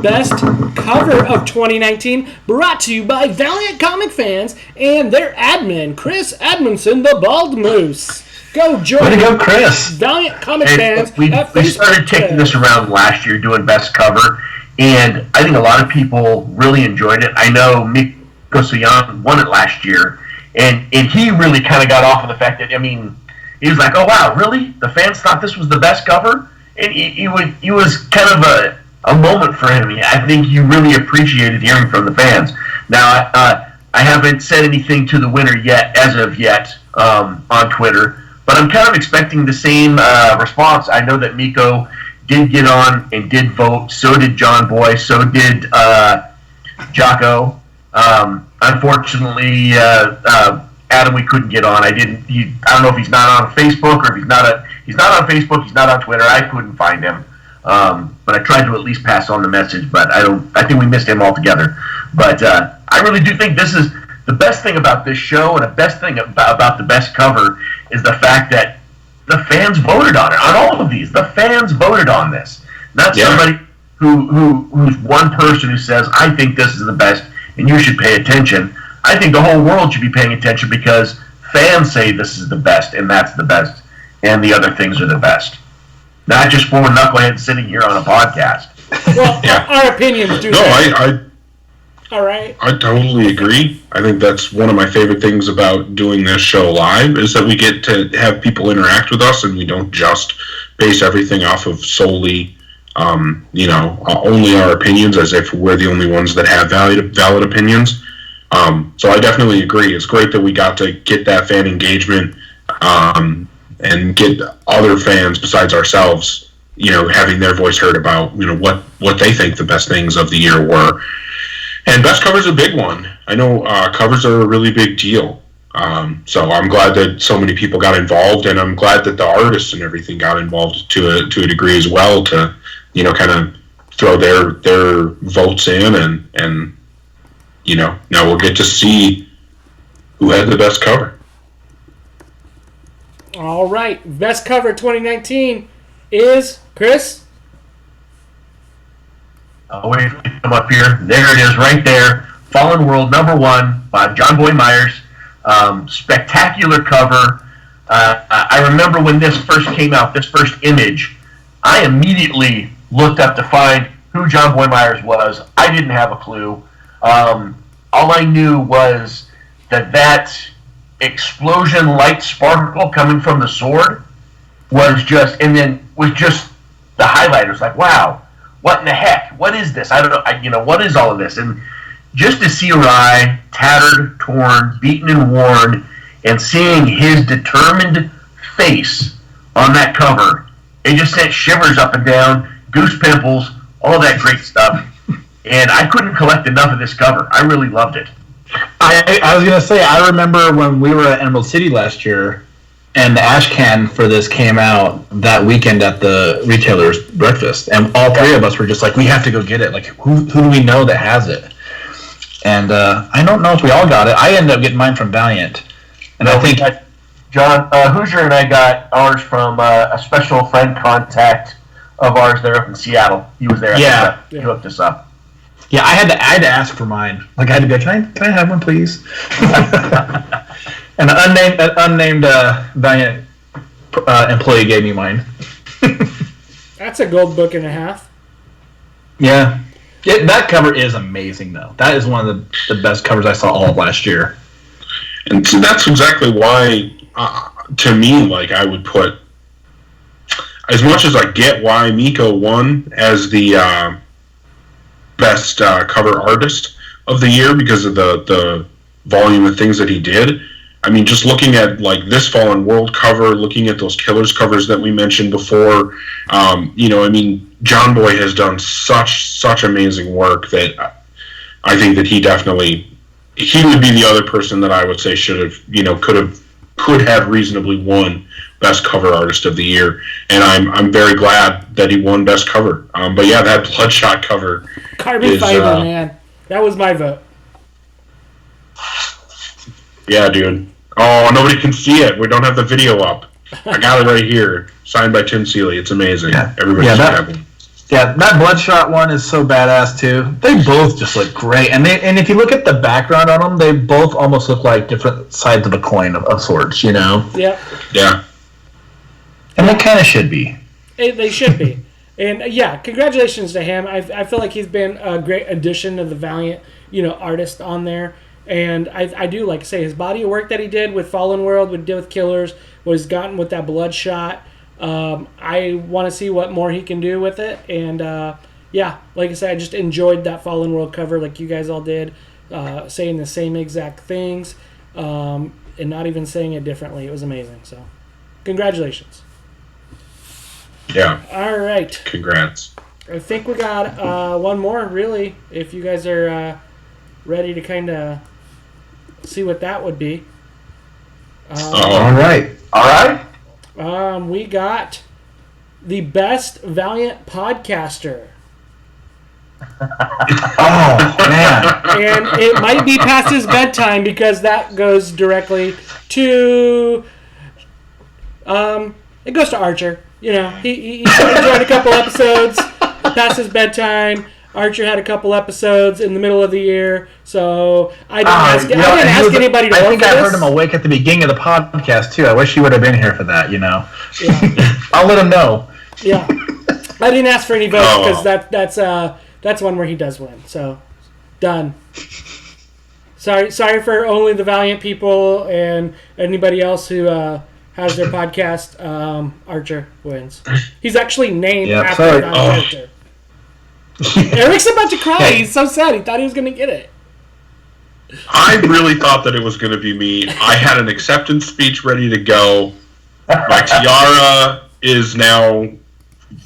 Best cover of 2019, brought to you by Valiant comic fans and their admin, Chris Edmondson, the Bald Moose. Go, Jordan. Way to go, Chris. Valiant comic fans. We started taking this around last year, doing best cover, and I think a lot of people really enjoyed it. I know Miko Suyan won it last year, and he really kind of got off on the fact that, I mean, he was like, oh, wow, really? The fans thought this was the best cover? And he was kind of a moment for him. I think you really appreciated hearing from the fans. Now, I haven't said anything to the winner yet, as of yet, on Twitter, but I'm kind of expecting the same response. I know that Miko did get on and did vote. So did John Boy. So did Jocko. Unfortunately, Adam, we couldn't get on. I don't know if he's not on Facebook, or if he's not on Facebook. He's not on Twitter. I couldn't find him. But I tried to at least pass on the message. But I think we missed him altogether. But I really do think this is the best thing about this show, and the best thing about the best cover is the fact that the fans voted on it. On all of these, the fans voted on this. Not somebody who's one person who says, I think this is the best and you should pay attention. I think the whole world should be paying attention because fans say this is the best and that's the best and the other things are the best. Not just four knuckleheads sitting here on a podcast. Well, our opinions do. All right. I totally agree. I think that's one of my favorite things about doing this show live is that we get to have people interact with us and we don't just base everything off of solely, only our opinions, as if we're the only ones that have valid opinions. So I definitely agree. It's great that we got to get that fan engagement and get other fans besides ourselves, having their voice heard about, what they think the best things of the year were. And best cover's a big one. I know covers are a really big deal. So I'm glad that so many people got involved, and I'm glad that the artists and everything got involved to a degree as well to, kind of throw their votes in, and now we'll get to see who had the best cover. All right, best cover 2019 is Chris. Oh, wait, come up here. There it is, right there. Fallen World #1 by John Boy Myers. Spectacular cover. I remember when this first came out, this first image, I immediately looked up to find who John Boy Myers was. I didn't have a clue. All I knew was that explosion light sparkle coming from the sword was just the highlighters. Like, wow, what in the heck? What is this? I don't know. What is all of this? And just to see Rai tattered, torn, beaten, and worn, and seeing his determined face on that cover, it just sent shivers up and down, goose pimples, all that great stuff. And I couldn't collect enough of this cover. I really loved it. I was going to say, I remember when we were at Emerald City last year, and the ash can for this came out that weekend at the retailer's breakfast, and all three of us were just like, we have to go get it. Like, who do we know that has it? And I don't know if we all got it. I ended up getting mine from Valiant. And I think John Hoosier and I got ours from a special friend contact of ours there up in Seattle. He was there. He hooked us up. Yeah, I had to ask for mine. Like, I had to be like, can I have one, please? And an unnamed Valiant employee gave me mine. That's a gold book and a half. Yeah. That cover is amazing, though. That is one of the best covers I saw all of last year. And so that's exactly why, to me, like, I would put, as much as I get why Miko won as the best cover artist of the year because of the volume of things that he did. I mean, just looking at like this Fallen World cover, looking at those Killers covers that we mentioned before, I mean, John Boy has done such amazing work that I think that he would be the other person that I would say should have, could have reasonably won Best Cover Artist of the Year, and I'm very glad that he won Best Cover. But yeah, that Bloodshot cover, Carbon Fiber, man, that was my vote. Yeah, dude. Oh, nobody can see it. We don't have the video up. I got it right here, signed by Tim Seeley. It's amazing. Yeah. Everybody should have one. Yeah, that Bloodshot one is so badass too. They both just look great, and if you look at the background on them, they both almost look like different sides of a coin of sorts. Yeah. Yeah. And they kind of should be. They should be. And yeah, congratulations to him. I feel like he's been a great addition to the Valiant, artist on there. And I do like to say his body of work that he did with Fallen World, with Killers, was gotten with that Bloodshot. I want to see what more he can do with it. And like I said, I just enjoyed that Fallen World cover like you guys all did, saying the same exact things and not even saying it differently. It was amazing. So congratulations. Yeah. All right. Congrats. I think we got one more, really, if you guys are ready to kind of see what that would be. All right. We got the best Valiant podcaster. Oh, man. And it might be past his bedtime because that goes directly to... it goes to Archer. He joined a couple episodes past his bedtime. Archer had a couple episodes in the middle of the year, so I didn't ask anybody to vote for this. I think I heard him awake at the beginning of the podcast, too. I wish he would have been here for that, Yeah. I'll let him know. Yeah. I didn't ask for any votes because that's one where he does win. So, done. Sorry for only the Valiant people and anybody else who has their podcast. Archer wins. He's actually named after that character. Eric's about to cry. He's so sad. He thought he was going to get it. I really thought that it was going to be me. I had an acceptance speech ready to go. My tiara is now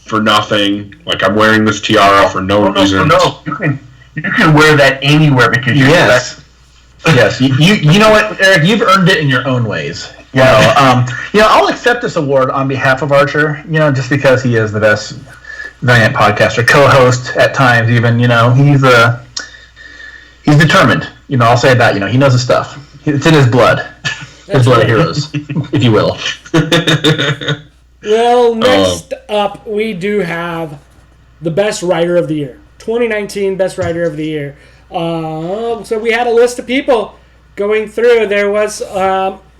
for nothing. Like, I'm wearing this tiara for no reason. No, you can wear that anywhere because you're Yes, you know what, Eric? You've earned it in your own ways. I'll accept this award on behalf of Archer. Just because he is the best Valiant podcaster, co-host at times. Even he's determined. I'll say that. He knows his stuff. It's in his blood. His blood of heroes, if you will. Well, next up, we do have the best writer of the year, 2019 best writer of the year. So we had a list of people going through, there was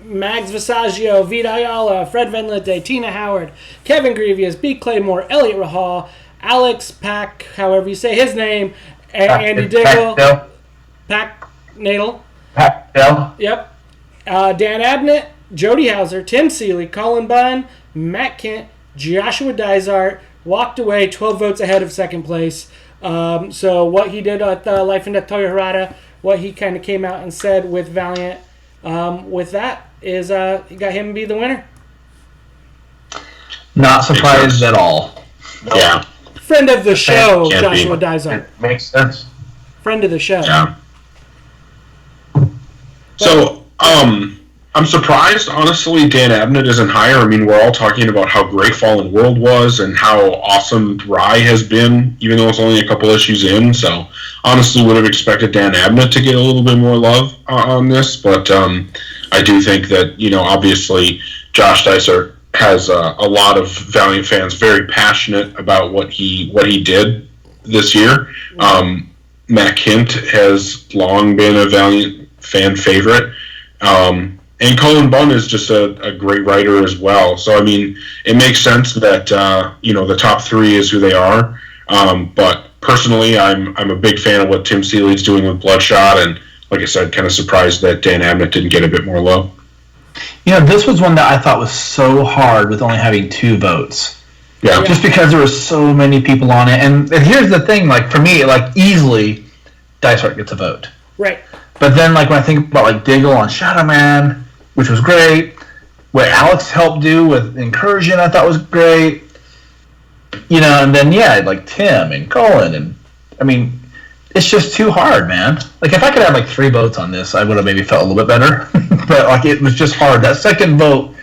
Mags Visaggio, Vita Ayala, Fred Van Lente, Tina Howard, Kevin Grievous, B. Claymore, Elliot Rahal, Alex Pack, however you say his name, Andy Diggle, Pack Nadal. Yep. Dan Abnett, Jody Hauser, Tim Seeley, Colin Bunn, Matt Kent, Joshua Dysart walked away 12 votes ahead of second place. So what he did at Life and Death Toyo Harada, what he kind of came out and said with Valiant, with that is he got him to be the winner. Not surprised at all. Yeah. Friend of the show, Joshua Dysart. Makes sense. Friend of the show. Yeah. So, I'm surprised, honestly, Dan Abnett isn't higher. I mean, we're all talking about how great Fallen World was and how awesome Rye has been, even though it's only a couple issues in. So, honestly, would have expected Dan Abnett to get a little bit more love on this. But I do think that, obviously, Josh Dysart has a lot of Valiant fans very passionate about what he did this year. Matt Kent has long been a Valiant fan favorite. And Colin Bunn is just a great writer as well. So, I mean, it makes sense that, the top three is who they are. But personally, I'm a big fan of what Tim Seeley's doing with Bloodshot. And like I said, kind of surprised that Dan Abnett didn't get a bit more love. This was one that I thought was so hard with only having 2 votes. Yeah. Just because there were so many people on it. And here's the thing, for me, easily, Dysart gets a vote. Right. But then, when I think about, Diggle on Shadow Man, which was great, what Alex helped do with Incursion, I thought was great. And then, Tim and Colin, and, I mean, it's just too hard, man. If I could have, 3 votes on this, I would have maybe felt a little bit better. But, it was just hard. That second vote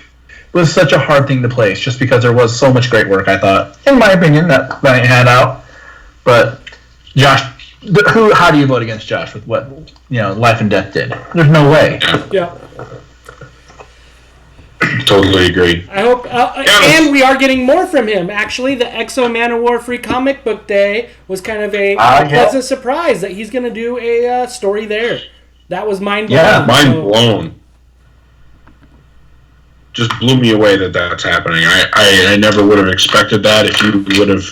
was such a hard thing to place, just because there was so much great work, I thought, in my opinion, that Valiant had out. But, Josh, how do you vote against Josh with what, Life and Death did? There's no way. Yeah. Totally agree. I hope, and we are getting more from him. Actually, the Exo Manowar Free Comic Book Day was kind of a pleasant surprise that he's going to do a story there. That was mind blowing. Yeah, mind blown. Just blew me away that that's happening. I never would have expected that. If you would have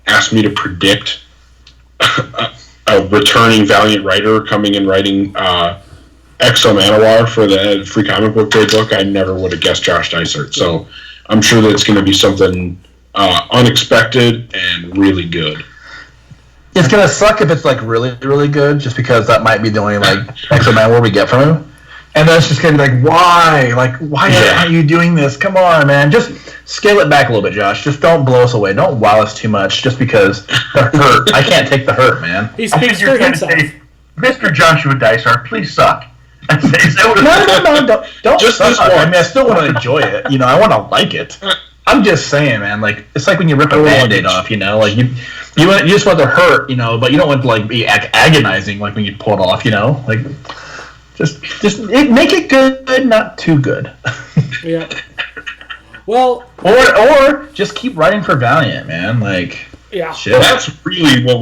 asked me to predict a returning Valiant writer coming and writing Exo Manowar for the Free Comic Book Day book, I never would have guessed Josh Dysart. So I'm sure that it's going to be something unexpected and really good. It's going to suck if it's really, really good, just because that might be the only Exo Manowar we get from him. And then it's just going to be why? Why are you doing this? Come on, man. Just scale it back a little bit, Josh. Just don't blow us away. Don't wow us too much just because the hurt. I can't take the hurt, man. He speaks for himself. Mr. Joshua Dysart, please suck. No, don't just suck. I mean, I still want to enjoy it. I want to like it. I'm just saying, man. It's like when you rip a Band-Aid off. You just want to hurt. But you don't want to be agonizing when you pull it off. Just make it good, not too good. Yeah. Well. Or just keep writing for Valiant, man. Yeah. Shit. That's really what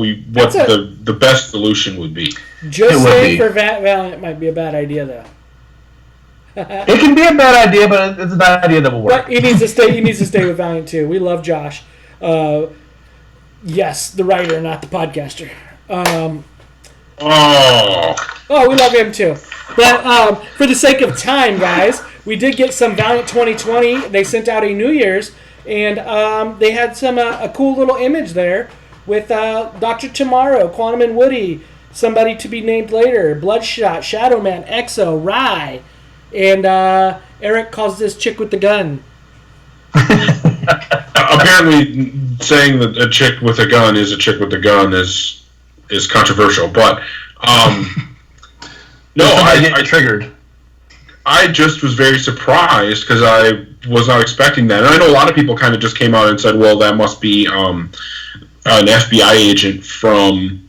the best solution would be. Just saying for Valiant might be a bad idea, though. It can be a bad idea, but it's a bad idea that will work. But he needs to stay. He needs to stay with Valiant too. We love Josh. Yes, the writer, not the podcaster. We love him too. But for the sake of time, guys, we did get some Valiant 2020. They sent out a New Year's, and they had some a cool little image there with Dr. Tomorrow, Quantum and Woody, Somebody to Be Named Later, Bloodshot, Shadow Man, Exo, Rye, and Eric calls this chick with the gun. Apparently, saying that a chick with a gun is a chick with a gun is controversial, but no, I triggered. I just was very surprised because I was not expecting that, and I know a lot of people kind of just came out and said, "Well, that must be an FBI agent from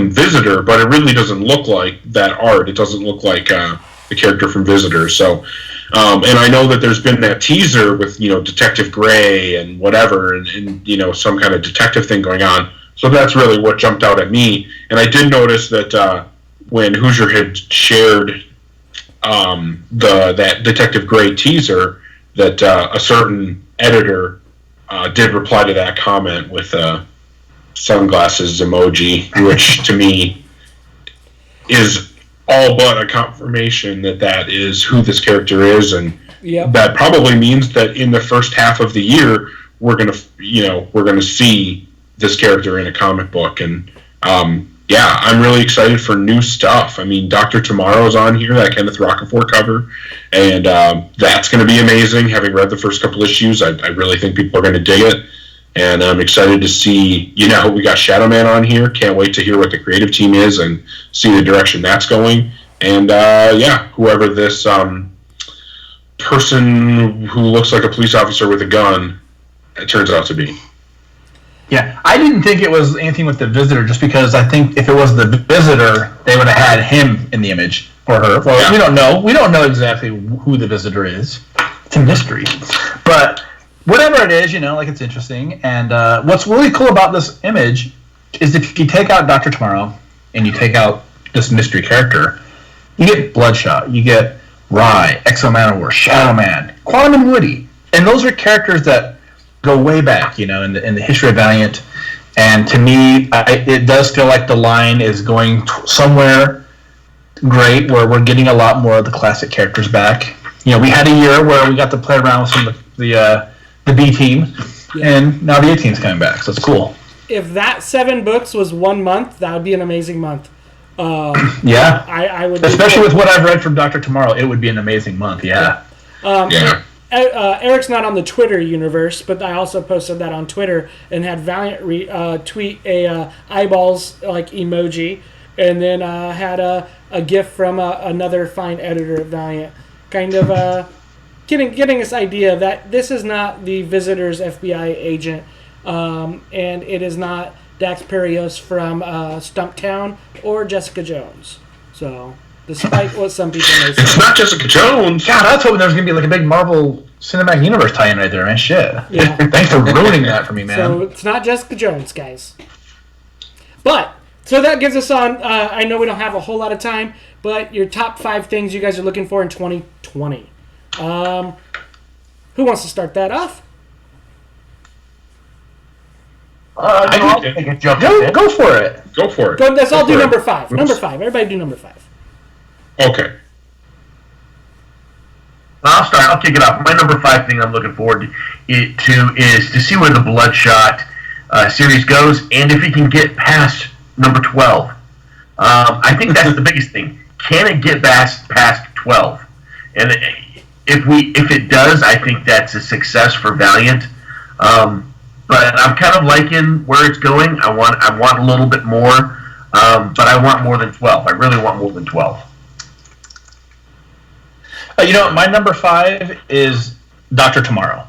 Visitor," but it really doesn't look like that art. It doesn't look like the character from Visitor. So, and I know that there's been that teaser with Detective Gray and whatever, and some kind of detective thing going on. So that's really what jumped out at me. And I did notice that when Hoosier had shared that Detective Gray teaser, that a certain editor did reply to that comment with a sunglasses emoji, which to me is all but a confirmation that is who this character is, and that probably means that in the first half of the year we're gonna see this character in a comic book. And I'm really excited for new stuff. I mean, Dr. Tomorrow's on here, that Kenneth Rocafort cover, and that's going to be amazing. Having read the first couple issues, I really think people are going to dig it, and I'm excited to see, we got Shadow Man on here. Can't wait to hear what the creative team is and see the direction that's going. And whoever this person who looks like a police officer with a gun it turns out to be. Yeah, I didn't think it was anything with the Visitor, just because I think if it was the Visitor, they would have had him in the image for her. Well, we don't know. We don't know exactly who the Visitor is. It's a mystery. But whatever it is, it's interesting. And what's really cool about this image is if you take out Dr. Tomorrow and you take out this mystery character, you get Bloodshot, you get Rye, Exo Manowar, Shadow Man, Quantum and Woody. And those are characters that go way back, in the history of Valiant, and to me, it does feel like the line is going somewhere great, where we're getting a lot more of the classic characters back. We had a year where we got to play around with some of the B team, and now the A team's coming back, so it's cool. If that 7 books was 1 month, that would be an amazing month. I would, especially with what I've read from Dr. Tomorrow, it would be an amazing month. Eric's not on the Twitter universe, but I also posted that on Twitter and had Valiant tweet a eyeballs emoji, and then had a GIF from another fine editor at Valiant, kind of getting this idea that this is not the Visitor's FBI agent, and it is not Dax Perios from Stumptown or Jessica Jones. So, despite what some people may say. It's not Jessica Jones! God, I was hoping there was going to be a big Marvel Cinematic Universe tie-in right there, man. Shit. Yeah. Thanks for ruining that for me, man. So, it's not Jessica Jones, guys. But, so that gives us on, I know we don't have a whole lot of time, but your top 5 things you guys are looking for in 2020. Who wants to start that off? I'll take a jump. Go for it. Go for it. Let's all do number 5. Number 5. Everybody do number 5. Okay. I'll start. I'll kick it off. My number 5 thing I'm looking forward to is to see where the Bloodshot series goes, and if it can get past number 12. I think that's the biggest thing. Can it get past 12? And if it does, I think that's a success for Valiant. But I'm kind of liking where it's going. I want a little bit more, but I want more than 12. I really want more than 12. My number 5 is Dr. Tomorrow.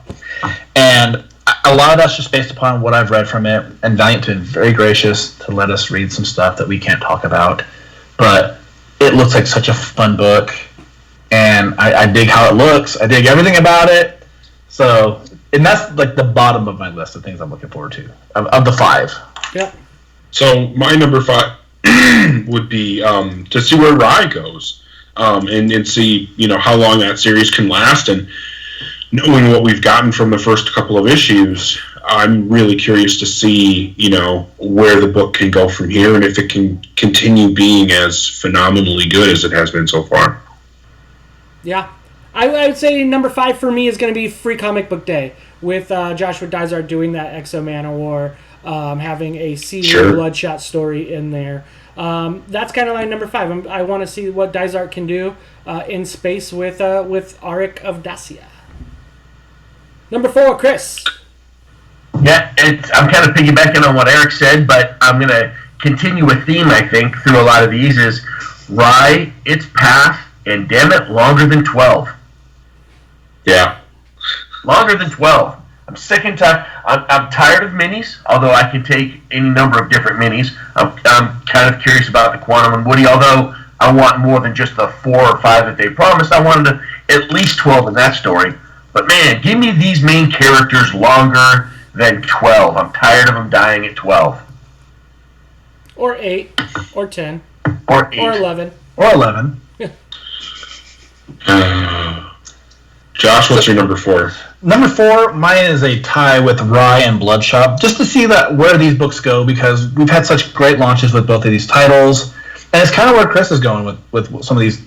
And a lot of that's just based upon what I've read from it. And Valiant's been very gracious to let us read some stuff that we can't talk about. But it looks like such a fun book. And I dig how it looks. I dig everything about it. So, and that's like the bottom of my list of things I'm looking forward to, of the 5. Yep. So my number 5 would be to see where Rye goes. And see, how long that series can last, and knowing what we've gotten from the first couple of issues, I'm really curious to see, where the book can go from here, and if it can continue being as phenomenally good as it has been so far. Yeah. I would say number 5 for me is going to be Free Comic Book Day, with Joshua Dysart doing that Exo Manowar, having a senior Bloodshot story in there. That's kind of my number 5. I want to see what Dysart can do in space with Auric of Dacia. Number 4, Chris. Yeah, I'm kind of piggybacking on what Eric said, but I'm going to continue a theme, I think, through a lot of these is Rye, its path, and damn it, longer than 12. Yeah. Longer than 12. I'm sick and tired. I'm tired of minis, although I can take any number of different minis. I'm kind of curious about the Quantum and Woody, although I want more than just the 4 or 5 that they promised. I wanted at least 12 in that story. But man, give me these main characters longer than 12. I'm tired of them dying at 12. Or 8. Or 10. Or 8. Or 11. Or 11. Josh, what's your number 4? Number 4, mine is a tie with Rye and Bloodshot, just to see that where these books go, because we've had such great launches with both of these titles, and it's kind of where Chris is going with some of these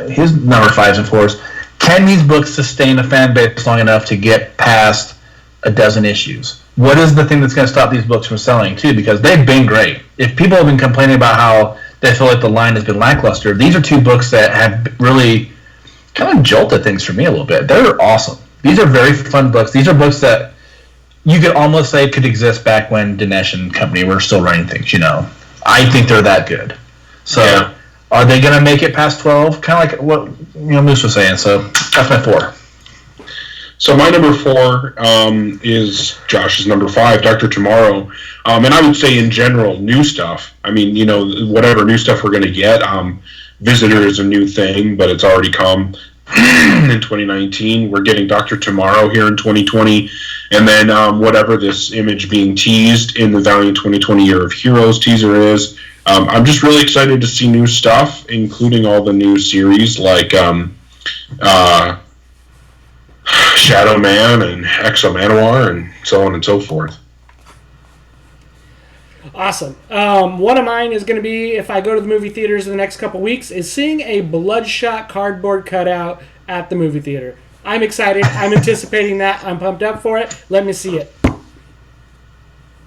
his number 5s and 4s. Can these books sustain a fan base long enough to get past a dozen issues? What is the thing that's going to stop these books from selling too? Because they've been great. If people have been complaining about how they feel like the line has been lackluster, these are 2 books that have really kind of jolted things for me a little bit. They're awesome. These are very fun books. These are books that you could almost say could exist back when Dinesh and company were still writing things, I think they're that good. So, yeah. Are they going to make it past 12? Kind of like what Moose was saying. So, that's my 4. So my number 4 is Josh's number 5, Dr. Tomorrow. And I would say in general, new stuff. I mean, whatever new stuff we're going to get. Visitor is a new thing, but it's already come in 2019. We're getting Dr. Tomorrow here in 2020. And then whatever this image being teased in the Valiant 2020 Year of Heroes teaser is. I'm just really excited to see new stuff, including all the new series like Shadow Man and Exo Manowar and so on and so forth. Awesome. One of mine is going to be, if I go to the movie theaters in the next couple weeks, is seeing a Bloodshot cardboard cutout at the movie theater. I'm excited. I'm anticipating that. I'm pumped up for it. Let me see it.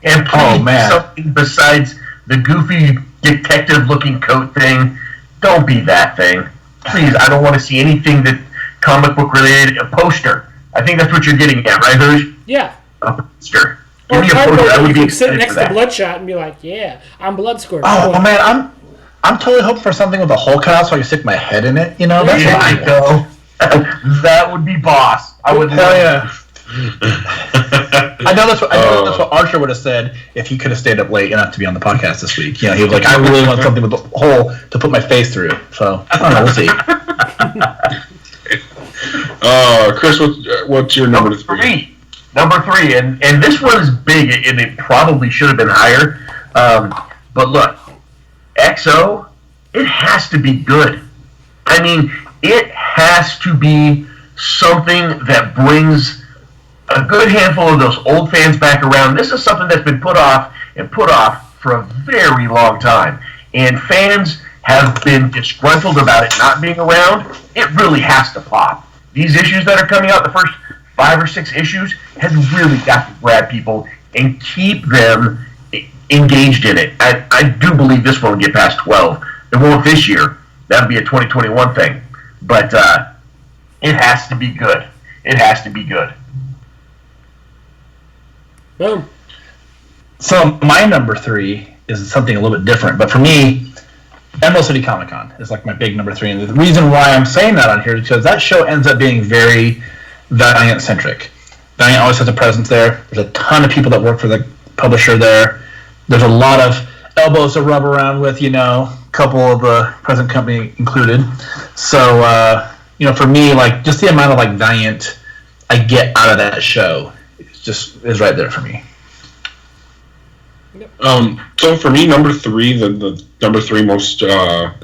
And please, something besides the goofy detective-looking coat thing. Don't be that thing. Please, I don't want to see anything that comic book related. A poster. I think that's what you're getting at, right, Hoosh? Yeah. A poster. Or cardboard, I would be sit next to Bloodshot and be like, yeah, I'm Bloodscored. Oh, man, I'm totally hoping for something with a hole cut out so I can stick my head in it. That's what I go. That would be boss. I would tell you. I know that's what Archer would have said if he could have stayed up late enough to be on the podcast this week. He was like, I really want something with a hole to put my face through. So I don't know. We'll see. Chris, what's your number 3? Number 3, and this one is big, and it probably should have been higher. But look, XO, it has to be good. I mean, it has to be something that brings a good handful of those old fans back around. This is something that's been put off for a very long time. And fans have been disgruntled about it not being around. It really has to pop. These issues that are coming out, the first 5 or 6 issues, has really got to grab people and keep them engaged in it. I do believe this one will get past 12. It won't this year. That'll be a 2021 thing. But it has to be good. It has to be good. Boom. So my number 3 is something a little bit different, but for me, Emerald City Comic Con is like my big number 3, and the reason why I'm saying that on here is because that show ends up being very Valiant centric. Valiant always has a presence there. There's a ton of people that work for the publisher there. There's a lot of elbows to rub around with, a couple of the present company included. So for me, like just the amount of like Valiant I get out of that show is right there for me. So for me, number 3, the number 3 most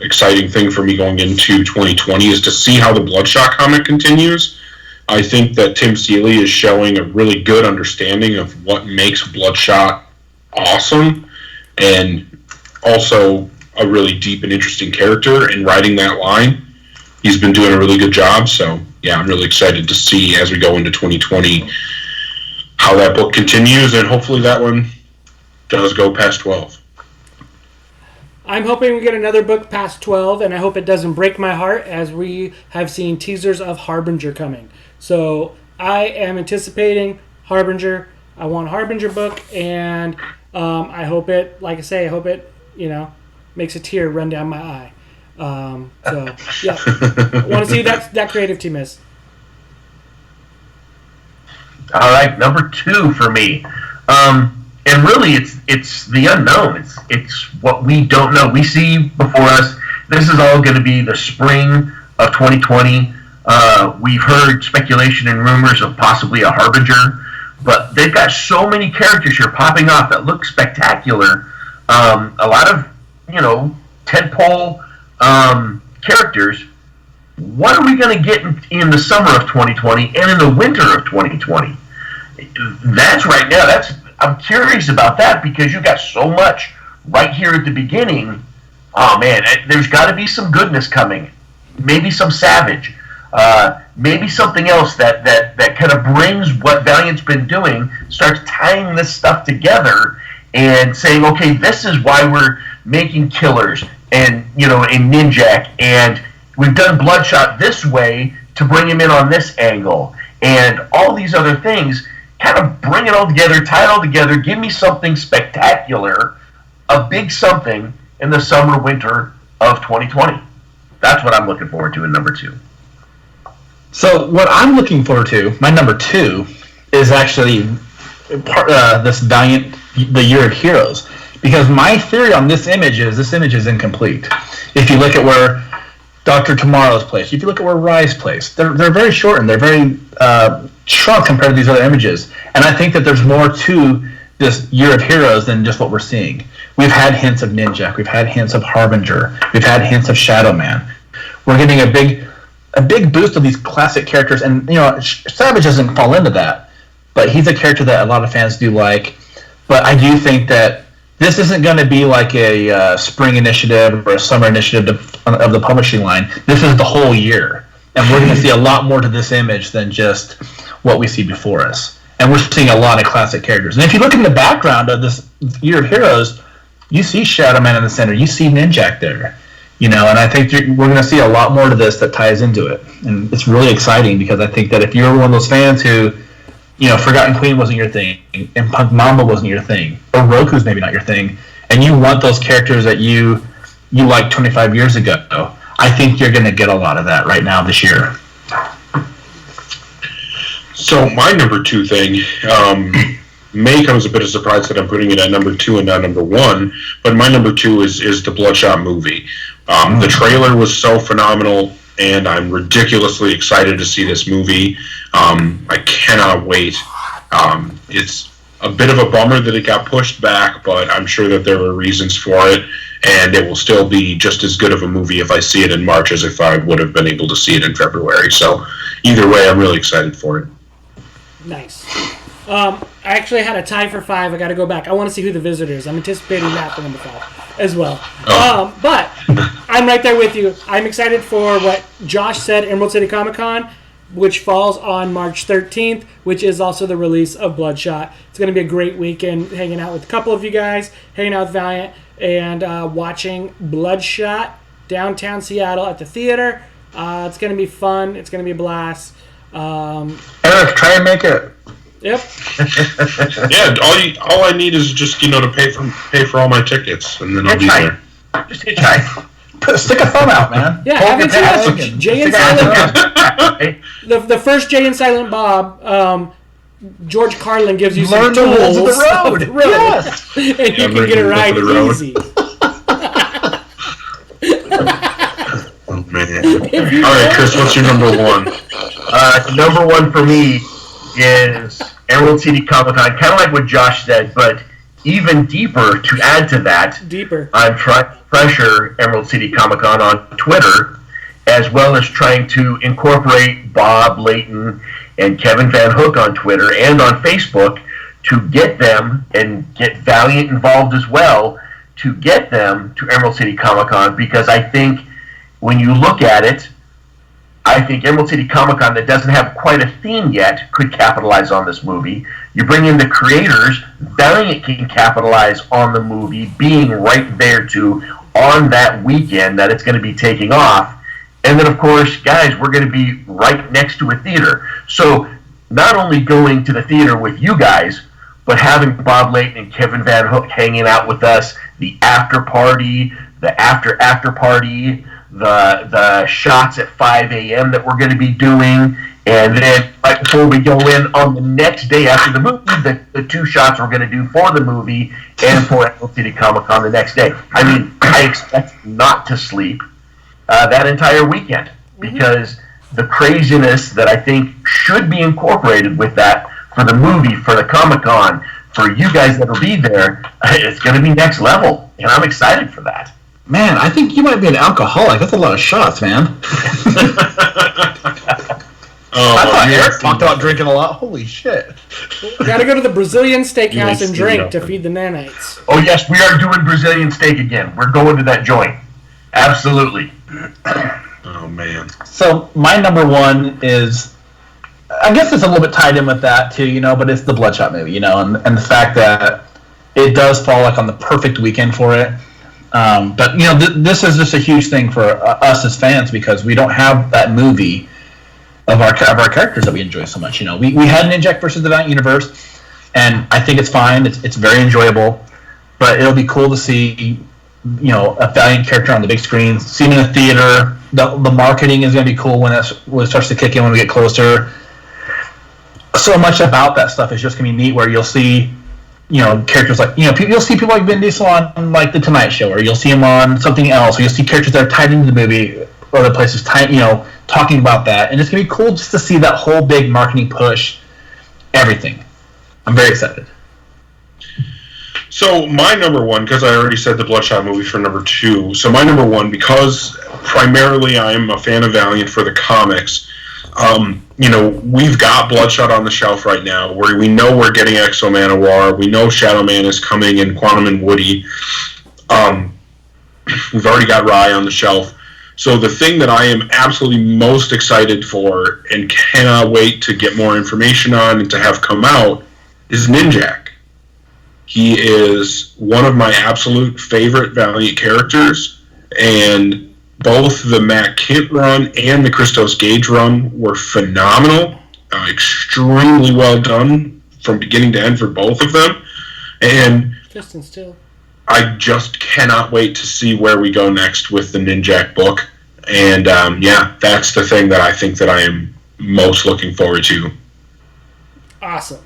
exciting thing for me going into 2020 is to see how the Bloodshot comic continues. I think that Tim Seeley is showing a really good understanding of what makes Bloodshot awesome, and also a really deep and interesting character in writing that line. He's been doing a really good job, so yeah, I'm really excited to see as we go into 2020 how that book continues, and hopefully that one does go past 12. I'm hoping we get another book past 12, and I hope it doesn't break my heart as we have seen teasers of Harbinger coming. So I am anticipating Harbinger. I want a Harbinger book, and I hope it, like I say, makes a tear run down my eye. So, yeah. I want to see that creative team is. All right, number 2 for me. And really, it's the unknown. It's what we don't know. We see before us, this is all going to be the spring of 2020. We've heard speculation and rumors of possibly a Harbinger, but they've got so many characters here popping off that look spectacular. A lot of, tentpole characters, what are we going to get in the summer of 2020 and in the winter of 2020? That's right now. I'm curious about that because you got so much right here at the beginning. Oh man, there's got to be some goodness coming. Maybe some Savage. Maybe something else that kind of brings what Valiant's been doing, starts tying this stuff together and saying, okay, this is why we're making Killers and Ninjak, and we've done Bloodshot this way to bring him in on this angle, and all these other things. Kind of bring it all together, tie it all together, give me something spectacular, a big something in the summer, winter of 2020. That's what I'm looking forward to in number 2. So what I'm looking forward to, my number 2, is actually this Valiant, the Year of Heroes. Because my theory on this image is incomplete. If you look at where Dr. Tomorrow's placed, if you look at where Rye's placed, they're very shortened. They're very shrunk compared to these other images. And I think that there's more to this Year of Heroes than just what we're seeing. We've had hints of Ninjak. We've had hints of Harbinger. We've had hints of Shadow Man. We're getting a big boost of these classic characters. And, Savage doesn't fall into that. But he's a character that a lot of fans do like. But I do think that this isn't going to be like a spring initiative or a summer initiative of the publishing line. This is the whole year. And we're going to see a lot more to this image than just what we see before us. And we're seeing a lot of classic characters. And if you look in the background of this Year of Heroes, you see Shadow Man in the center. You see Ninjak there. And I think we're going to see a lot more to this that ties into it. And it's really exciting because I think that if you're one of those fans who, Forgotten Queen wasn't your thing, and Punk Mamba wasn't your thing, or Roku's maybe not your thing, and you want those characters that you liked 25 years ago, I think you're going to get a lot of that right now this year. So my number 2 thing may come as a bit of surprise that I'm putting it at number 2 and not number 1, but my number 2 is the Bloodshot movie. The trailer was so phenomenal, and I'm ridiculously excited to see this movie. I cannot wait. It's a bit of a bummer that it got pushed back, but I'm sure that there were reasons for it, and it will still be just as good of a movie if I see it in March as if I would have been able to see it in February. So either way, I'm really excited for it. Nice. I actually had a tie for 5. I got to go back. I want to see who the visitor is. I'm anticipating that for number 5 as well. But I'm right there with you. I'm excited for what Josh said, Emerald City Comic Con, which falls on March 13th, which is also the release of Bloodshot. It's going to be a great weekend hanging out with a couple of you guys, hanging out with Valiant, and watching Bloodshot downtown Seattle at the theater. It's going to be fun. It's going to be a blast. Eric, try and make it. Yep. Yeah, all I need is just to pay for all my tickets, and then I'll be there. Just hitchhike. Stick a thumb out, man. Yeah, haven't you watched Jay and Silent Bob? The first Jay and Silent Bob, George Carlin gives you some tools of the road. Yes. And you can get a ride easy. Oh, man. All right, Chris, what's your number 1? Number 1 for me is Emerald City Comic Con, kind of like what Josh said, but even deeper to add to that. Deeper. I'm trying to pressure Emerald City Comic Con on Twitter, as well as trying to incorporate Bob Layton and Kevin Van Hook on Twitter and on Facebook to get them, and get Valiant involved as well, to get them to Emerald City Comic Con, because I think when you look at it, I think Emerald City Comic Con that doesn't have quite a theme yet could capitalize on this movie. You bring in the creators, Valiant can capitalize on the movie being right there too on that weekend that it's going to be taking off. And then, of course, guys, we're going to be right next to a theater. So not only going to the theater with you guys, but having Bob Layton and Kevin Van Hook hanging out with us, the after party, the after party, the shots at 5 a.m. that we're going to be doing, and then right before we go in on the next day after the movie, the 2 shots we're going to do for the movie and for Emerald City Comic Con the next day. I mean, I expect not to sleep that entire weekend, because the craziness that I think should be incorporated with that for the movie, for the Comic Con, for you guys that'll be there, it's going to be next level, and I'm excited for that. Man, I think you might be an alcoholic. That's a lot of shots, man. I thought Eric talked about drinking a lot. Holy shit. Gotta go to the Brazilian steakhouse and drink to feed the nanites. Oh, yes, we are doing Brazilian steak again. We're going to that joint. Absolutely. Oh, man. So, my number one is, I guess it's a little bit tied in with that, too, but it's the Bloodshot movie, and the fact that it does fall, like, on the perfect weekend for it. But, this is just a huge thing for us as fans because we don't have that movie of our characters that we enjoy so much. We had Ninjak versus the Valiant Universe, and I think it's fine. It's very enjoyable, but it'll be cool to see, a Valiant character on the big screen, seen in a theater. The marketing is going to be cool when it starts to kick in when we get closer. So much about that stuff is just going to be neat, where you'll see, characters like, you'll see people like Vin Diesel on like The Tonight Show, or you'll see him on something else, or you'll see characters that are tied into the movie, or other places talking about that, and it's gonna be cool just to see that whole big marketing push, everything. I'm very excited. So my number one, because I already said the Bloodshot movie for number two, so my number one, because primarily I'm a fan of Valiant for the comics, we've got Bloodshot on the shelf right now, where we know we're getting Exo Manowar, we know Shadow Man is coming, and Quantum and Woody. We've already got Rye on the shelf. So the thing that I am absolutely most excited for and cannot wait to get more information on and to have come out is Ninjak. He is one of my absolute favorite Valiant characters, and both the Matt Kint run and the Christos Gage run were phenomenal, extremely well done from beginning to end for both of them, and Distance too. I just cannot wait to see where we go next with the Ninjak book. And, that's the thing that I think that I am most looking forward to. Awesome.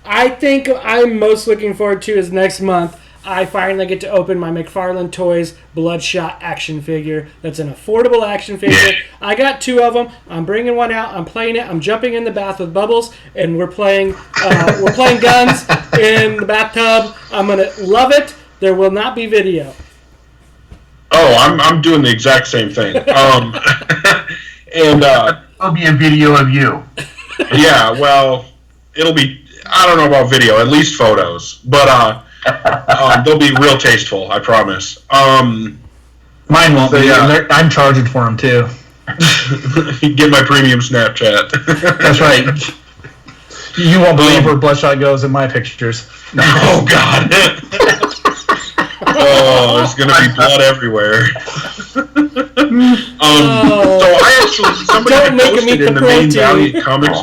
I think I'm most looking forward to is next month, I finally get to open my McFarlane Toys Bloodshot action figure. That's an affordable action figure. I got two of them. I'm bringing one out. I'm playing it. I'm jumping in the bath with Bubbles, and we're playing guns in the bathtub. I'm going to love it. There will not be video. Oh, I'm doing the exact same thing. And It'll be a video of you. Yeah, well, it'll be, I don't know about video, at least photos. But they'll be real tasteful, I promise. Mine won't be. Yeah. I'm charging for them, too. Get my premium Snapchat. That's right. You won't believe where Bloodshot goes in my pictures. No. Oh, God. Oh, there's going to be blood everywhere. So I actually, somebody posted in the main Valiant Comics,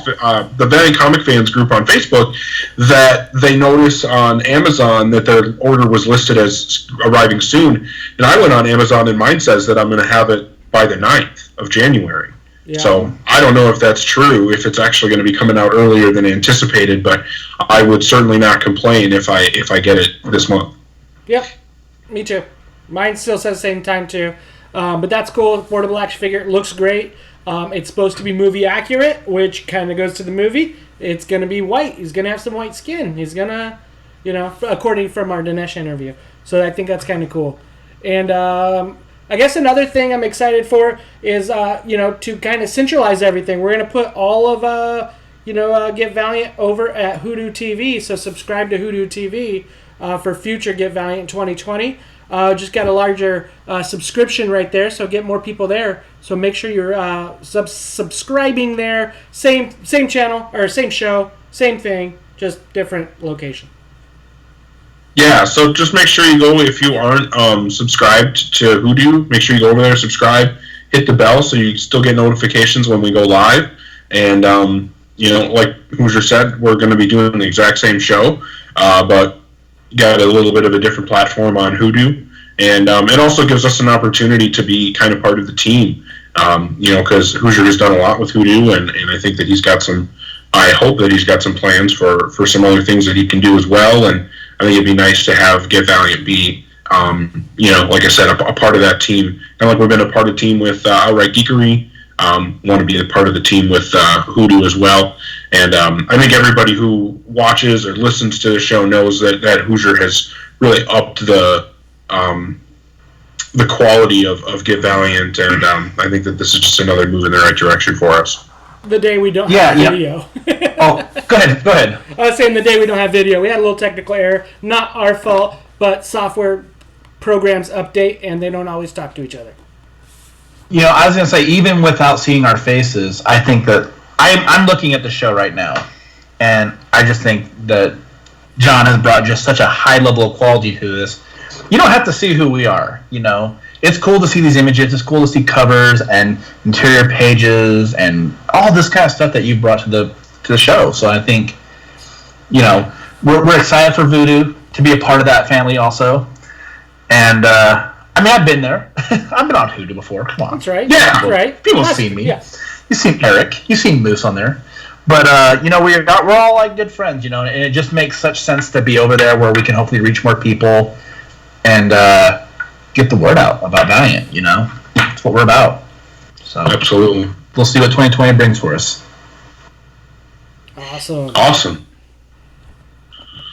the Valiant Comic Fans group on Facebook, that they noticed on Amazon that their order was listed as arriving soon. And I went on Amazon and mine says that I'm going to have it by the 9th of January. Yeah. So I don't know if that's true, if it's actually going to be coming out earlier than anticipated, but I would certainly not complain if I get it this month. Yep, me too. Mine still says the same time too. But that's cool. Affordable action figure. It looks great. It's supposed to be movie accurate, which kind of goes to the movie. It's going to be white. He's going to have some white skin. He's going to, according from our Dinesh interview. So I think that's kind of cool. And I guess another thing I'm excited for is, to kind of centralize everything. We're going to put all of, Get Valiant over at Hoodoo TV. So subscribe to Hoodoo TV for future Get Valiant 2020. Just got a larger subscription right there, so get more people there. So make sure you're subscribing there. Same channel, or same show, same thing, just different location. Yeah, so just make sure you go, if you aren't subscribed to Hoodoo, make sure you go over there, subscribe, hit the bell so you still get notifications when we go live. And, like Hoosier said, we're going to be doing the exact same show, but got a little bit of a different platform on Hoodoo, and it also gives us an opportunity to be kind of part of the team, because Hoosier has done a lot with Hoodoo, and I think that I hope that he's got some plans for some other things that he can do as well, and I think it'd be nice to have Get Valiant be, like I said, a part of that team, and like we've been a part of the team with Outright Geekery, want to be a part of the team with Hoodoo as well. And I think everybody who watches or listens to the show knows that Hoosier has really upped the the quality of Get Valiant, and I think that this is just another move in the right direction for us. The day we don't have video. Oh, go ahead. I was saying the day we don't have video, we had a little technical error. Not our fault, but software programs update, and they don't always talk to each other. I was going to say, even without seeing our faces, I think that I'm looking at the show right now, and I just think that John has brought just such a high level of quality to this. You don't have to see who we are, It's cool to see these images. It's cool to see covers and interior pages and all this kind of stuff that you've brought to the show. So I think, we're excited for Voodoo to be a part of that family also. And, I've been there. I've been on Hoodoo before. Come on. That's right. Yeah. That's right. People have seen me. Yeah. You've seen Eric. You've seen Moose on there. But, we're all like good friends, and it just makes such sense to be over there where we can hopefully reach more people and get the word out about Valiant, That's what we're about. So absolutely. We'll see what 2020 brings for us. Awesome.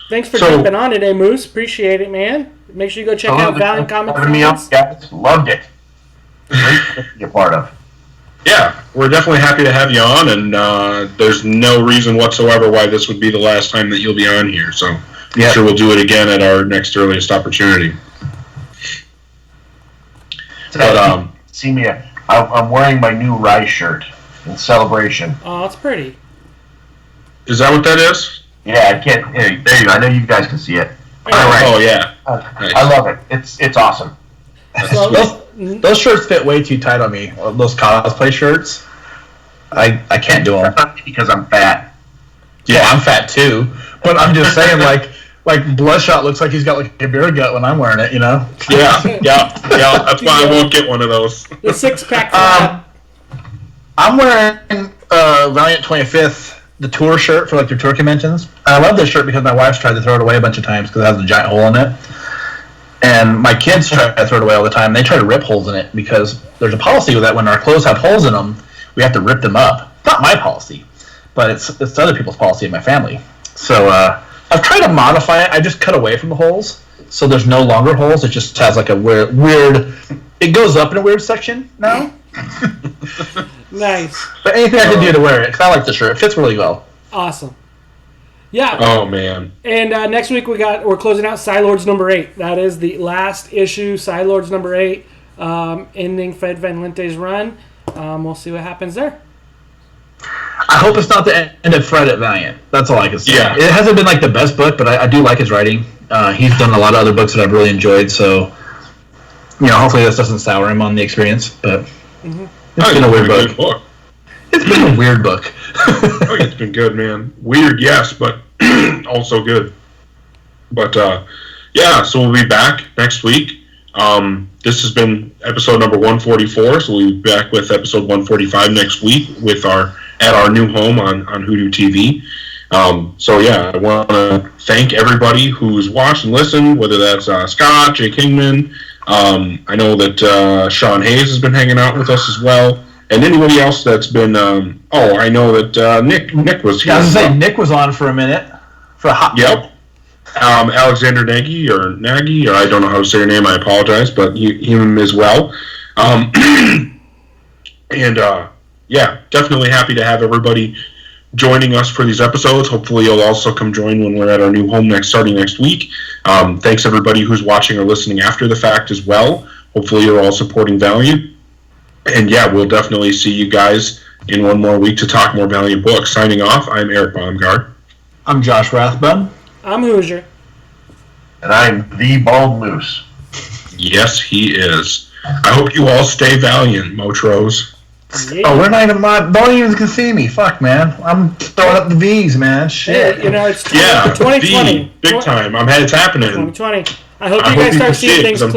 Thanks for jumping on today, Moose. Appreciate it, man. Make sure you go check out Valiant Comics. Me up, guys. Loved it. Great to be a part of. Yeah, we're definitely happy to have you on, and there's no reason whatsoever why this would be the last time that you'll be on here. So I'm sure we'll do it again at our next earliest opportunity. But see me. I'm wearing my new Rye shirt in celebration. Oh, it's pretty. Is that what that is? Yeah, I can't. There you go. I know you guys can see it. Oh yeah. Nice. I love it. It's awesome. Those shirts fit way too tight on me. Those cosplay shirts, I can't do them. Because I'm fat. Yeah, I'm fat too. But I'm just saying, like Bloodshot looks like he's got like a beer gut when I'm wearing it, Yeah. That's why I won't get one of those. The 6-pack. I'm wearing Valiant 25th, the tour shirt for like their tour conventions. I love this shirt because my wife's tried to throw it away a bunch of times because it has a giant hole in it. And my kids try to throw it away all the time. They try to rip holes in it because there's a policy with that when our clothes have holes in them, we have to rip them up. It's not my policy, but it's other people's policy in my family. So I've tried to modify it. I just cut away from the holes, so there's no longer holes. It just has like a weird. It goes up in a weird section now. Nice. But anything I can do to wear it, because I like the shirt. It fits really well. Awesome. Yeah. Oh man. And next week we're closing out Psylords number 8. That is the last issue, Psylords number 8, ending Fred Van Linte's run. We'll see what happens there. I hope it's not the end of Fred at Valiant. That's all I can say. Yeah. It hasn't been like the best book, but I do like his writing. He's done a lot of other books that I've really enjoyed, so hopefully this doesn't sour him on the experience. But it's been a weird book. It's been a weird book. It's been good, man. Weird, yes, but also good. But so we'll be back next week. This has been episode number 144, so we'll be back with episode 145 next week with our new home on Hoodoo TV. I want to thank everybody who's watched and listened, whether that's Scott, Jay Kingman. I know that Sean Hayes has been hanging out with us as well. And anybody else that's been, I know that Nick was here. I was going to say, Nick was on for a minute, for a hot minute. Alexander Nagy, or I don't know how to say your name, I apologize, but him as well. Definitely happy to have everybody joining us for these episodes. Hopefully you'll also come join when we're at our new home starting next week. Thanks everybody who's watching or listening after the fact as well. Hopefully you're all supporting Valiant. And we'll definitely see you guys in one more week to talk more Valiant books. Signing off, I'm Eric Baumgart. I'm Josh Rathbun. I'm Hoosier. And I'm the Bald Moose. Yes, he is. I hope you all stay valiant, Motros. Yeah. Oh, we're not even don't even can see me. Fuck, man. I'm throwing up the V's, man. Shit. Hey, it's 2020. Big time. It's happening. 2020. I hope you guys start seeing things clear.